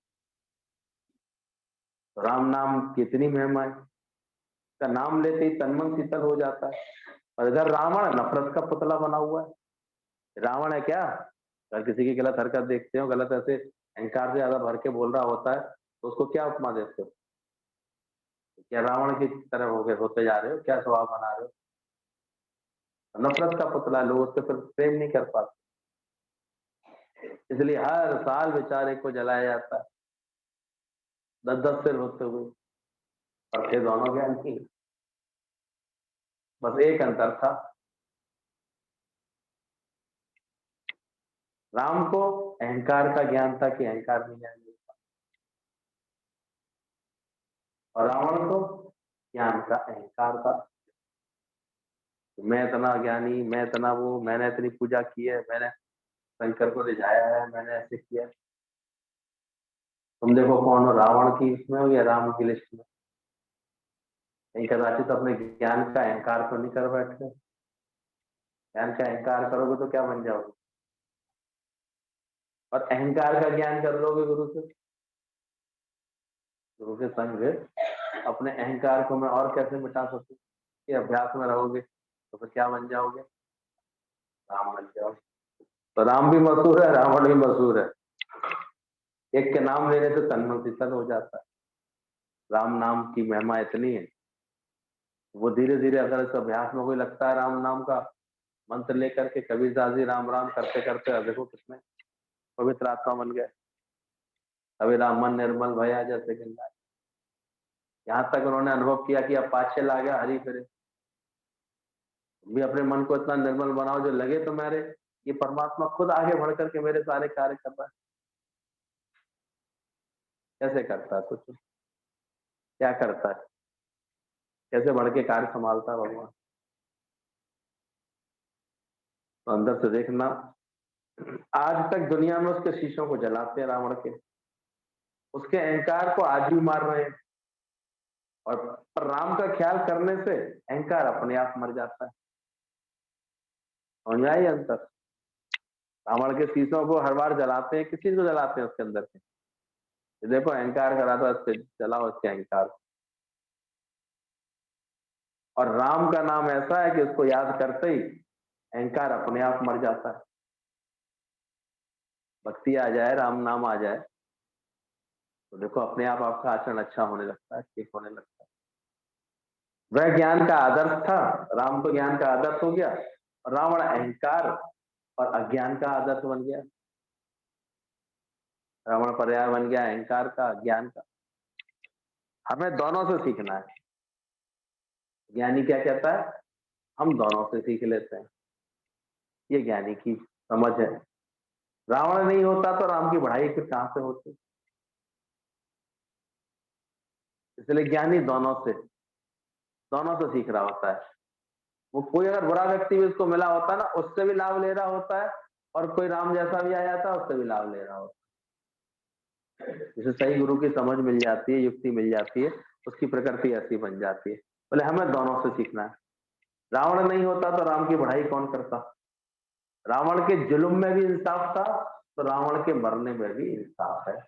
तो राम नाम कितनी महिमा है, इसका नाम लेते ही तन मन शीतल हो जाता है। और इधर रावण नफरत का पुतला बना हुआ है। रावण है क्या? अगर किसी की गलत हरकत देखते हो, गलत ऐसे अहंकार से ज्यादा भर के बोल रहा होता है, तो उसको क्या उपमा देते हो? क्या रावण की तरह हो गए, होते जा रहे हो, क्या स्वभाव बना रहे हो? नफरत का पुतला, लोग उससे फिर प्रेम नहीं कर पाते, इसलिए हर साल बेचारे को जलाया जाता है, 10-10 सिर होते हुए। और थे दोनों ज्ञान की, बस एक अंतर था, राम को अहंकार का ज्ञान था कि अहंकार नहीं ज्ञान मिलता, और रावण को ज्ञान का अहंकार था। मैं इतना ज्ञानी, मैं इतना वो, मैंने इतनी पूजा की है, मैंने शंकर को रिझाया है, मैंने ऐसे किया। तुम देखो कौन हो, रावण की इसमें हो या राम की लिस्ट में? कहीं कदाचित अपने ज्ञान का अहंकार तो नहीं कर बैठे? ज्ञान का अहंकार करोगे तो क्या बन जाओगे? और अहंकार का ज्ञान कर लोगे गुरु से, गुरु के संग अपने अहंकार को मैं और कैसे मिटा सकूं? कि अभ्यास में रहोगे तो फिर क्या बन जाओगे? राम बन जाओगे। तो राम भी मशहूर है, रावण भी मशहूर है। एक के नाम लेने से तन मन शीतल हो जाता है। राम नाम की महिमा इतनी है, वो धीरे धीरे अगर इस अभ्यास में कोई लगता है राम नाम का मंत्र लेकर के, कबीरदास जी राम राम करते करते अब देखो कितने पवित्र आत्मा बन गए। अभी राम मन निर्मल भया जैसे गंगा। यहाँ तक उन्होंने अनुभव किया कि अब पाछे ला गया हरी फिरे। भी अपने मन को इतना निर्मल बनाओ जो लगे तो मेरे ये परमात्मा खुद आगे बढ़ करके मेरे सारे कार्य कर रहा है। कैसे करता है? कुछ क्या करता है? कैसे बढ़ के कार्य संभालता है भगवान? तो अंदर से देखना, आज तक दुनिया में उसके शीशों को जलाते हैं रावण के, उसके अहंकार को आज भी मार रहे हैं। और पर राम का ख्याल करने से अहंकार अपने आप मर जाता है। समझ आई अंतर? रावण के शीशों को हर बार जलाते हैं, किस चीज को जलाते हैं? उसके अंदर से देखो अहंकार करा था, उससे जलाओ उसके अहंकार। और राम का नाम ऐसा है कि उसको याद करते ही अहंकार अपने आप मर जाता है। भक्ति आ जाए, राम नाम आ जाए तो देखो अपने आप आपका आचरण अच्छा होने लगता है, ठीक होने लगता है। वह ज्ञान का आदर्श था, राम तो ज्ञान का आदर्श हो गया, रावण अहंकार और अज्ञान का आदर्श बन गया। रावण पर्याय बन गया अहंकार का, ज्ञान का। हमें दोनों से सीखना है। ज्ञानी क्या कहता है? हम दोनों से सीख लेते हैं। ये ज्ञानी की समझ है। रावण नहीं होता तो राम की बढ़ाई फिर कहां से होती? इसलिए ज्ञानी दोनों से सीख रहा होता है। वो कोई अगर बुरा व्यक्ति भी उसको मिला होता है ना, उससे भी लाभ ले रहा होता है, और कोई राम जैसा भी आ जाता है उससे भी लाभ ले रहा होता है। जिसे सही गुरु की समझ मिल जाती है, युक्ति मिल जाती है, उसकी प्रकृति ऐसी बन जाती है। बोले हमें दोनों से सीखना है। रावण नहीं होता तो राम की बढ़ाई कौन करता? रावण के जुल्म में भी इंसाफ था तो रावण के मरने में भी इंसाफ है।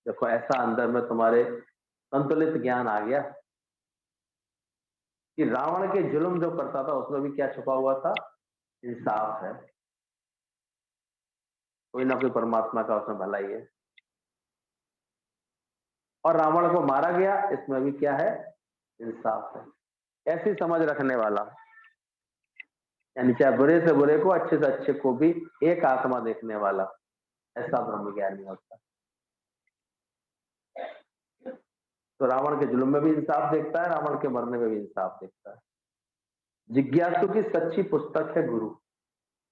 देखो ऐसा अंदर में तुम्हारे संतुलित ज्ञान आ गया कि रावण के जुल्म जो करता था उसमें भी क्या छुपा हुआ था? इंसाफ है। कोई ना कोई परमात्मा का उसमें भलाई है। और रावण को मारा गया, इसमें भी क्या है? इंसाफ है। ऐसी समझ रखने वाला, यानी चाहे बुरे से बुरे को, अच्छे से अच्छे को भी एक आत्मा देखने वाला, ऐसा ब्रह्म ज्ञानी होता है। तो रावण के जुल्म में भी इंसाफ देखता है, रावण के मरने में भी इंसाफ देखता है। जिज्ञासु की सच्ची पुस्तक है गुरु।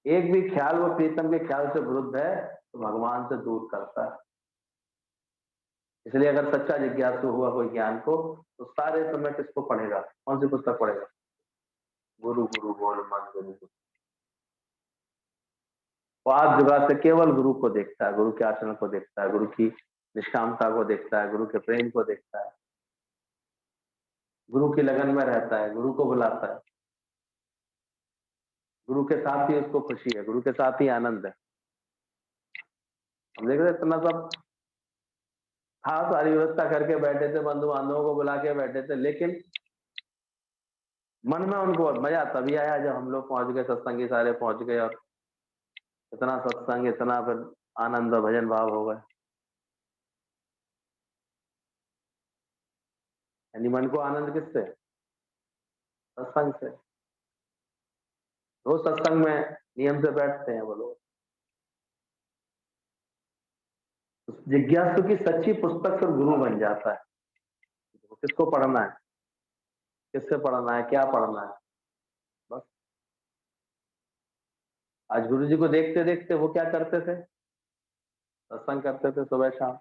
एक भी ख्याल वो प्रीतम के ख्याल से विरुद्ध है तो भगवान से दूर करता है। इसलिए अगर सच्चा जिज्ञासु हुआ कोई ज्ञान को, तो सारे समय किसको पढ़ेगा? कौन सी पुस्तक पढ़ेगा? गुरु गुरु बोल मन गुरु गुरु। वो आज जुगा से केवल गुरु को देखता है, गुरु के आचरण को देखता है, गुरु की निष्कामता को देखता है, गुरु के प्रेम को देखता है, गुरु की लगन में रहता है, गुरु को बुलाता है। गुरु के साथ ही उसको खुशी है, गुरु के साथ ही आनंद है। हम देख रहे इतना सब था, सारी व्यवस्था करके बैठे थे, बंधु बांधवों को बुला के बैठे थे, लेकिन मन में उनको मजा तभी आया जब हम लोग पहुंच गए, सत्संगी सारे पहुंच गए, और इतना सत्संग, इतना फिर आनंद और भजन भाव हो गए। यानी मन को आनंद किससे? सत्संग से। रोज सत्संग में नियम से बैठते हैं वो लोग। जिज्ञासु की सच्ची पुस्तक फिर गुरु बन जाता है। किसको पढ़ना है, किससे पढ़ना है, क्या पढ़ना है, बस। आज गुरु जी को देखते देखते वो क्या करते थे? सत्संग करते थे सुबह शाम।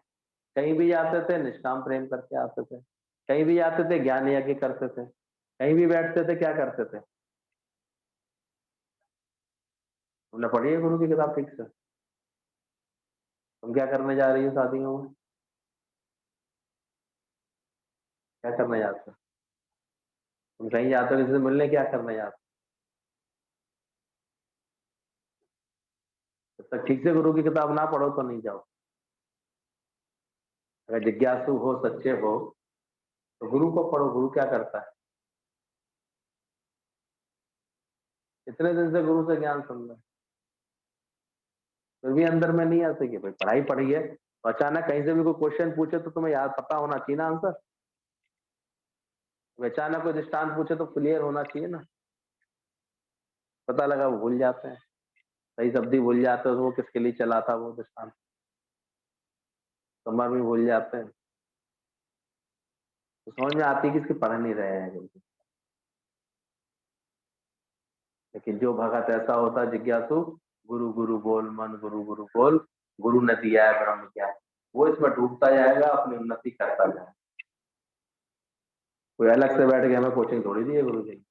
कहीं भी जाते थे निष्काम प्रेम करके आते थे, कहीं भी जाते थे ज्ञान यज्ञ करते थे, कहीं भी बैठते थे क्या करते थे? तुमने पढ़ी है गुरु की किताब ठीक से? तुम क्या करने जा रही हो शादियों में? क्या करने जाते हो? तुम कहीं जाते हो किसी से मिलने, क्या करने जाते हो? जब तक ठीक से गुरु की किताब ना पढ़ो तो नहीं जाओ। अगर जिज्ञासु हो, सच्चे हो, तो गुरु को पढ़ो। गुरु क्या करता है? इतने दिन से गुरु से ज्ञान सुन रहे हैं, फिर भी अंदर में नहीं आते कि भाई पढ़ाई पढ़ी है तो अचानक कहीं से भी कोई क्वेश्चन पूछे तो तुम्हें याद पता होना चाहिए ना आंसर। अचानक कोई दृष्टांत पूछे तो क्लियर होना चाहिए ना। पता लगा वो भूल जाते हैं, सही शब्दी भूल जाते हैं, तो वो किसके लिए चला था वो दृष्टांत, समझ में भूल जाते हैं। तो समझ में आती है कि इसके पढ़ नहीं रहे हैं जल्दी। लेकिन जो भगत ऐसा होता है जिज्ञासु, गुरु गुरु बोल मन, गुरु गुरु बोल, गुरु ने दिया है ब्रह्म ज्ञान, वो इसमें डूबता जाएगा, अपनी उन्नति करता जाएगा। कोई अलग से बैठ के हमें कोचिंग थोड़ी दी है गुरु जी,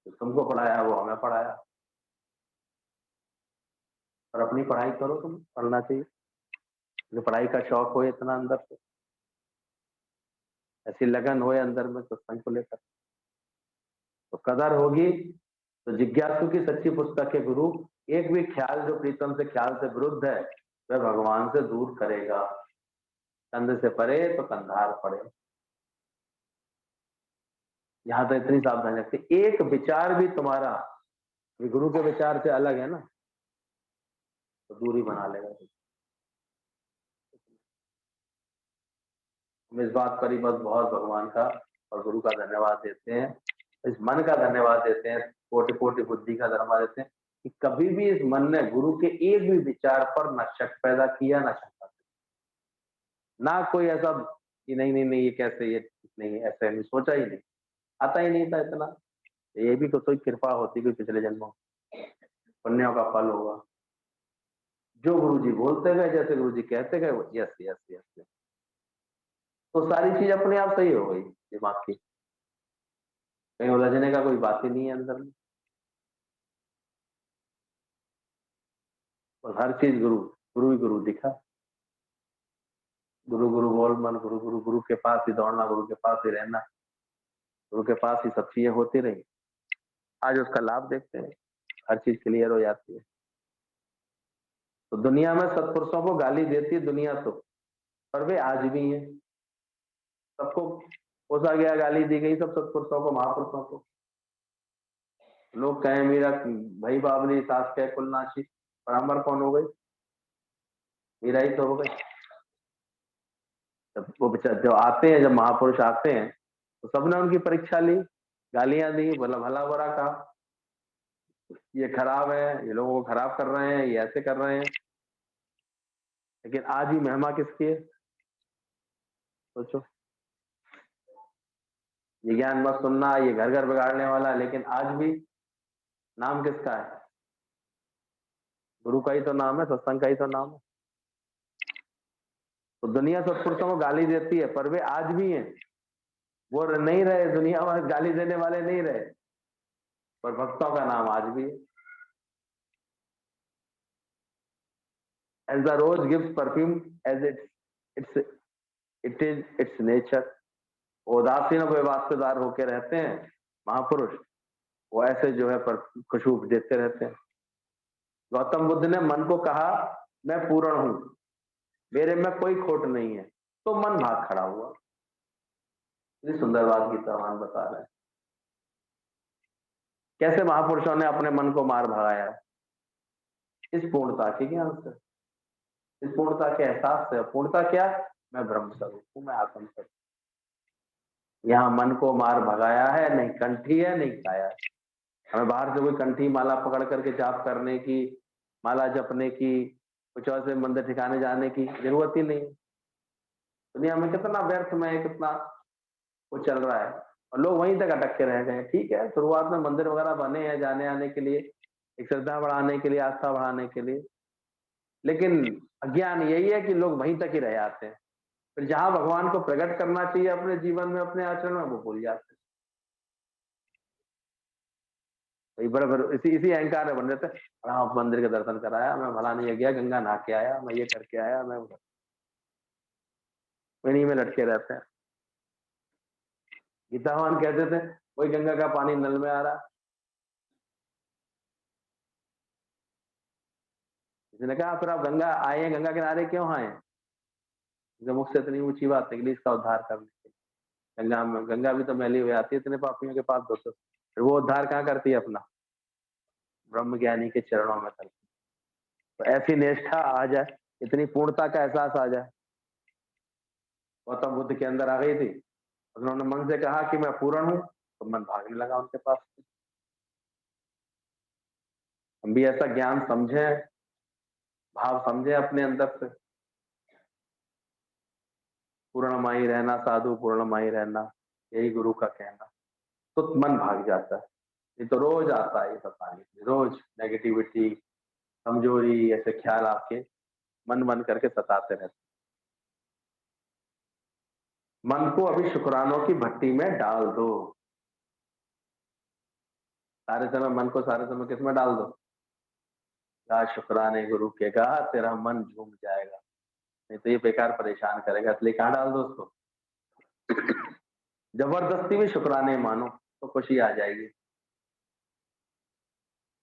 तो तुमको पढ़ाया वो हमें पढ़ाया। और अपनी पढ़ाई करो, तुम पढ़ना चाहिए, जो पढ़ाई का शौक हो इतना अंदर से, ऐसी लगन हो अंदर में सत्संग को लेकर, तो कदर होगी। तो जिज्ञासु की सच्ची पुस्तक के गुरु एक भी ख्याल जो प्रीतम से ख्याल से विरुद्ध है वह भगवान से दूर करेगा। कंध से परे तो कंधार पड़े। यहाँ तो इतनी सावधानी रखती, एक विचार भी तुम्हारा गुरु के विचार से अलग है ना, तो दूरी बना लेगा। हम इस बात पर ही बस बहुत भगवान का और गुरु का धन्यवाद देते हैं, इस मन का धन्यवाद देते हैं, कोटि कोटि बुद्धि का धन्यवाद देते हैं कि कभी भी इस मन ने गुरु के एक भी विचार पर न शक पैदा किया, ना शंका, ना कोई ऐसा कि नहीं नहीं नहीं ये कैसे, ये नहीं, ऐसे नहीं सोचा ही नहीं, आता ही नहीं था इतना। ये भी तो कोई कृपा होती, कोई पिछले जन्मों पुण्यों का फल होगा। जो गुरु जी बोलते गए, जैसे गुरु जी कहते गए, यस यस यस, तो सारी चीज अपने आप सही हो गई दिमाग की, कहीं उलझने का कोई बात ही नहीं है अंदर में। और हर चीज गुरु, गुरु ही गुरु दिखा। गुरु गुरु बोल मन, गुरु गुरु, गुरु के पास ही दौड़ना, गुरु के पास ही रहना, गुरु के पास ही सब चीजें होती रही। आज उसका लाभ देखते हैं, हर चीज क्लियर हो जाती है। तो दुनिया में सत्पुरुषों को गाली देती है दुनिया तो, पर वे आज भी है। सबको पोसा गया, गाली दी गई सब सत्पुरुषों को, महापुरुषों को। लोग कहें मेरा भाई बाबली सास कहे कुलनाशी, पर अमर कौन हो गई? मीरा ही तो हो गई। जब वो बेचारे जो आते हैं, जब महापुरुष आते हैं तो सबने उनकी परीक्षा ली, गालियां दी, भला भला बुरा कहा, ये खराब है, ये लोगों को खराब कर रहे हैं, ये ऐसे कर रहे हैं। लेकिन आज ही महिमा किसकी है सोचो। ये ज्ञान मत सुनना, ये घर घर बिगाड़ने वाला, लेकिन आज भी नाम किसका है? गुरु का ही तो नाम है, सत्संग का ही तो नाम है। तो दुनिया सत्पुरुषों को गाली देती है, पर वे आज भी हैं। वो नहीं रहे, दुनिया में गाली देने वाले नहीं रहे, पर भक्तों का नाम आज भी है। As the rose gives perfume as it is its nature, उदासीन व वास्तुदार होकर रहते हैं महापुरुष, वो ऐसे जो है पर खुशबू देते रहते हैं। गौतम बुद्ध ने मन को कहा मैं पूर्ण हूं, मेरे में कोई खोट नहीं है, तो मन भाग खड़ा हुआ। इतनी सुंदर बात गीता भगवान बता रहे हैं। कैसे महापुरुषों ने अपने मन को मार भगाया? इस पूर्णता के ज्ञान से, इस पूर्णता के एहसास से। पूर्णता क्या? मैं ब्रह्म स्वरूप हूं, मैं आत्म स्वरूप। यहाँ मन को मार भगाया है, नहीं कंठी है, नहीं काया है। हमें बाहर से कोई कंठी माला पकड़ करके जाप करने की, माला जपने की, कुछ और से मंदिर ठिकाने जाने की जरूरत ही नहीं। दुनिया में कितना व्यर्थ में, कितना वो चल रहा है, और लोग वहीं तक अटक के रह गए। ठीक है, शुरुआत में मंदिर वगैरह बने हैं जाने आने के लिए, एक श्रद्धा बढ़ाने के लिए, आस्था बढ़ाने के लिए, लेकिन अज्ञान यही है कि लोग वहीं तक ही रह जाते हैं। फिर जहां भगवान को प्रकट करना चाहिए अपने जीवन में, अपने आचरण में, वो भूल जाते हैं। वही बराबर इसी इसी अहंकार में बन जाते हैं। राम मंदिर के दर्शन कराया, मैं भला नहीं गया, गंगा नहा के आया, मैं ये करके आया, मैं उधर इन्हीं में लटके रहते हैं। गीता भगवान कहते थे वही गंगा का पानी नल में आ रहा। किसी ने कहा फिर आप गंगा आए हैं, गंगा किनारे क्यों आए? मुख से इतनी ऊंची बात निकली, इसका उद्धार करने के लिए। गंगा में, गंगा भी तो मैली हुई आती है इतने पापियों के पास दोस्तों, फिर वो उद्धार कहाँ करती है अपना? ब्रह्म ज्ञानी के चरणों में करती। तो ऐसी निष्ठा आ जाए, इतनी पूर्णता का एहसास आ जाए। गौतम बुद्ध के अंदर आ गई थी, उन्होंने मन से कहा कि मैं पूर्ण हूं, तो मन भागने लगा उनके पास। हम भी ऐसा ज्ञान समझे, भाव समझे अपने अंदर से, पूर्णमाई रहना साधु, पूर्णमाई रहना, यही गुरु का कहना, तो मन भाग जाता है। ये तो रोज आता है ये सताने, रोज नेगेटिविटी, कमजोरी, ऐसे ख्याल आपके मन मन करके सताते रहते। मन को अभी शुक्रानों की भट्टी में डाल दो। सारे समय मन को सारे समय किसमें डाल दो? क्या शुक्राने गुरु के गा, तेरा मन झूम जाएगा, नहीं तो ये बेकार परेशान करेगा, इसलिए कहाँ डाल दो उसको? जबरदस्ती भी शुक्राने मानो तो खुशी आ जाएगी।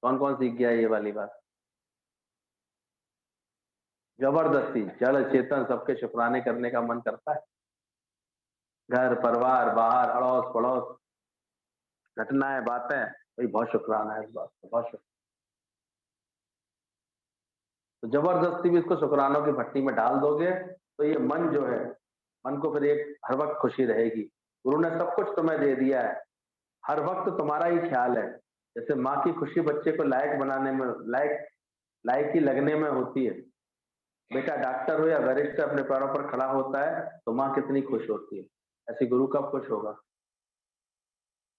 कौन कौन सीख गया ये वाली बात? जबरदस्ती जड़ चेतन सबके शुक्राने करने का मन करता है। घर परिवार बाहर अड़ोस पड़ोस घटनाएं बातें, भाई बहुत शुक्राना है इस बात का, बहुत शुक्र। तो जबरदस्ती भी इसको शुक्रानों की भट्टी में डाल दोगे तो ये मन जो है, मन को फिर एक हर वक्त खुशी रहेगी। गुरु ने सब कुछ तुम्हें दे दिया है, हर वक्त तुम्हारा ही ख्याल है। जैसे माँ की खुशी बच्चे को लायक बनाने में, लायक लायकी लगने में होती है। बेटा डॉक्टर हो या वरिष्ठ अपने पैरों पर खड़ा होता है तो माँ कितनी खुश होती है, ऐसे गुरु कब खुश होगा?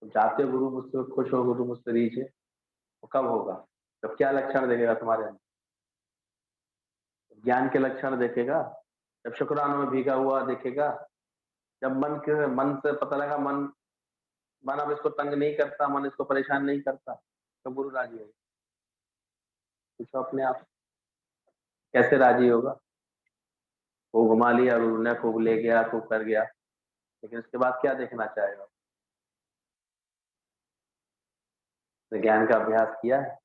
तुम चाहते हो गुरु मुझसे खुश हो, गुरु मुझसे रीझे, वो कब होगा? जब क्या लक्षण देखेगा तुम्हारे अंदर? ज्ञान के लक्षण देखेगा, जब शुक्रानों में भीगा हुआ देखेगा, जब मन से पता लगा मन अब इसको तंग नहीं करता, मन इसको परेशान नहीं करता, तो गुरु राजी होगा। पूछो अपने आप, कैसे राजी होगा? वो घुमा लिया गुरु ने, खूब ले गया, खूब कर गया, लेकिन उसके बाद क्या देखना चाहेगा? तो ज्ञान का अभ्यास किया है?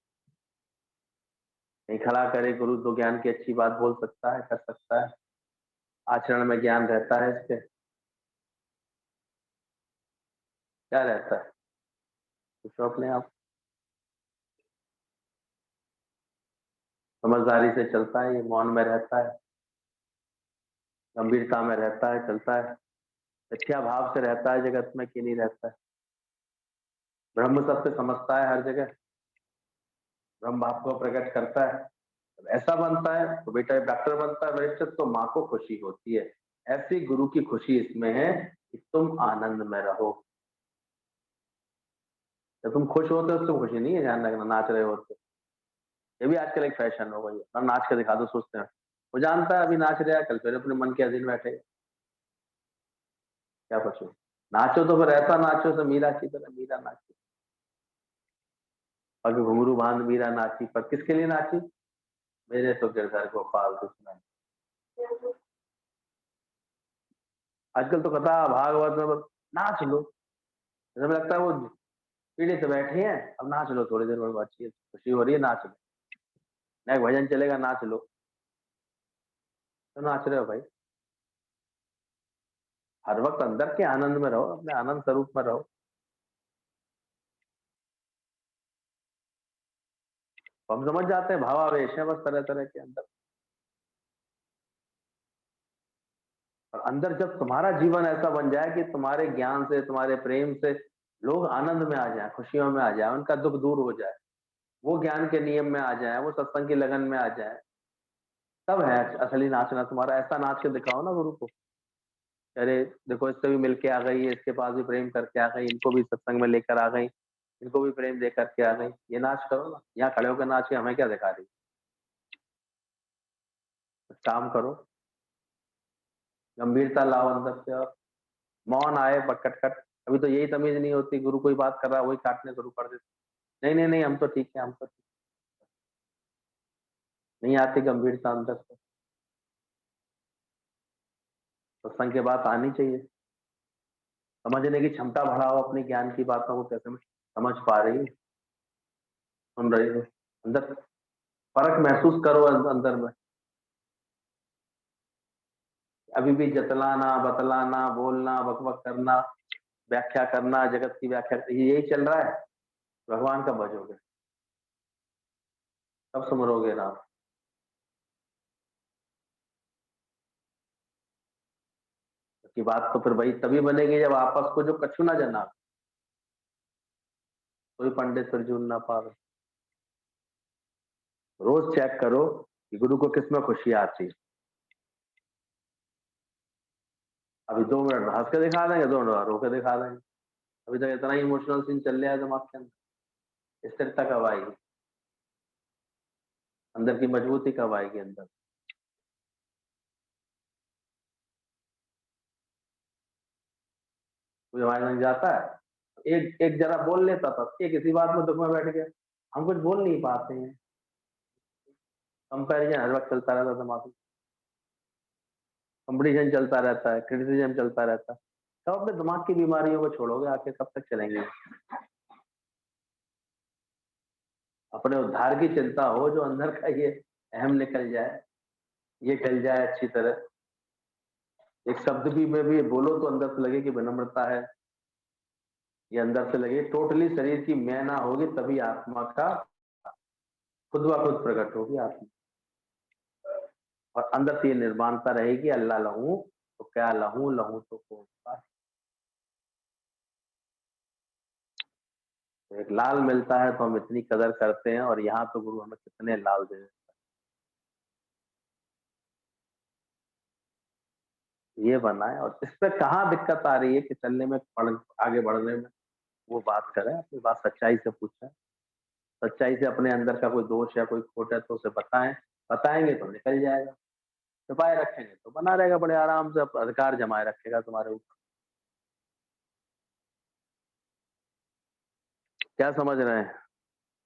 नहीं खड़ा करे गुरु तो ज्ञान की अच्छी बात बोल सकता है, कर सकता है, आचरण में ज्ञान रहता है इसके? क्या रहता है? पूछो अपने आप। समझदारी से चलता है, ये मौन में रहता है, गंभीरता में रहता है, चलता है, मिथ्या भाव से रहता है जगत में कि नहीं रहता है? ब्रह्म सबसे समझता है हर जगह, ब्रह्म भाव को प्रकट करता है। जब ऐसा बनता है तो बेटा डॉक्टर बनता है वरिष्ठ, तो माँ को खुशी होती है। ऐसी गुरु की खुशी इसमें है कि तुम आनंद में रहो। जब तुम खुश होते हो तो खुशी नहीं है, ध्यान रखना, नाच रहे होते, ये भी आजकल एक फैशन हो गई है, और नाच के दिखा दो, सोचते हैं वो जानता है अभी नाच रहा है, कल फिर अपने मन के अधीन बैठे, क्या पूछो? नाचो तो फिर ऐसा नाचो तो मीरा की तरह, मीरा नाची और घुंघरू बांध मीरा नाची, पर किसके लिए नाची? मेरे तो गिरधर गोपाल कृष्ण। आजकल तो कथा भागवत में बस नाच लो, ऐसा मुझे लगता है वो पीढ़ी से बैठे हैं, अब नाच लो, थोड़ी देर में अच्छी खुशी हो रही है, नाच लो, नया भजन चलेगा नाच लो, तो नाच रहे हो भाई। हर वक्त अंदर के आनंद में रहो, अपने आनंद स्वरूप में रहो। तो हम समझ जाते हैं भावावेश है बस तरह तरह के अंदर, और अंदर जब तुम्हारा जीवन ऐसा बन जाए कि तुम्हारे ज्ञान से, तुम्हारे प्रेम से लोग आनंद में आ जाए, खुशियों में आ जाए, उनका दुख दूर हो जाए, वो ज्ञान के नियम में आ जाए, वो सत्संग की लगन में आ जाए, तब है असली नाचना तुम्हारा। ऐसा नाच के दिखाओ ना गुरु को, अरे देखो इससे भी मिलके आ गई है, इसके पास भी प्रेम करके आ गई, इनको भी सत्संग में लेकर आ गई, इनको भी प्रेम दे करके आ गई, ये नाच करो ना। यहाँ खड़े होकर नाच के हमें क्या दिखा रही? काम करो, गंभीरता लाओ अंदर से, और मौन आए, बकट कट। अभी तो यही तमीज नहीं होती, गुरु कोई बात कर रहा है वही काटने शुरू कर देते, नहीं नहीं नहीं, हम तो ठीक है, हम तो ठीक। नहीं आती गंभीरता अंदर से, सत्संग के बात आनी चाहिए। समझने की क्षमता बढ़ाओ, अपने ज्ञान की बातों को कैसे समझ पा रही है, सुन रही हो, अंदर फर्क महसूस करो अंदर में। अभी भी जतलाना, बतलाना, बोलना, बकबक करना, व्याख्या करना, जगत की व्याख्या, यही चल रहा है। भगवान कब भजोगे, कब सुमरोगे राम? की बात तो फिर वही तभी बनेगी जब आपस को जो कछु ना जना, कोई पंडित फिर जुड़ ना पावे। रोज चेक करो कि गुरु को किसमें खुशी आती है। अभी 2 मिनट हंस के दिखा देंगे, 2 मिनट रो के दिखा देंगे। अभी तक इतना इमोशनल सीन चल रहा है दिमाग के अंदर, स्थिरता कब आएगी, अंदर की मजबूती कब आएगी अंदर? कोई हमारे संग जाता है, एक एक जरा बोल लेता था, एक इसी बात में दुख में बैठ गया, हम कुछ बोल नहीं पाते हैं। कंपैरिजन हर वक्त चलता रहता दिमाग में, कंपटीशन चलता रहता है, क्रिटिसिज्म चलता रहता है। कब अपने दिमाग की बीमारियों को छोड़ोगे, आखिर कब तक चलेंगे? अपने उद्धार की चिंता हो, जो अंदर का ये अहम निकल जाए, ये गल जाए अच्छी तरह। एक शब्द भी में भी बोलो तो अंदर से लगे कि विनम्रता है, ये अंदर से लगे टोटली शरीर की मैं ना होगी, तभी आत्मा का खुद ब खुद प्रकट होगी आत्मा। और अंदर से ये निर्माणता रहेगी, अल्लाह लहू तो क्या लहू, लहू तो को एक लाल मिलता है तो हम इतनी कदर करते हैं, और यहाँ तो गुरु हमें कितने लाल दे। ये बना है, और इस पे कहाँ दिक्कत आ रही है कि चलने में, आगे बढ़ने में, वो बात करें, अपनी बात सच्चाई से पूछें, सच्चाई से अपने अंदर का कोई दोष या कोई खोट है तो उसे बताएं, बताएंगे तो निकल जाएगा, छुपाए रखेंगे तो बना रहेगा, बड़े आराम से अधिकार जमाए रखेगा तुम्हारे ऊपर। क्या समझ रहे हैं?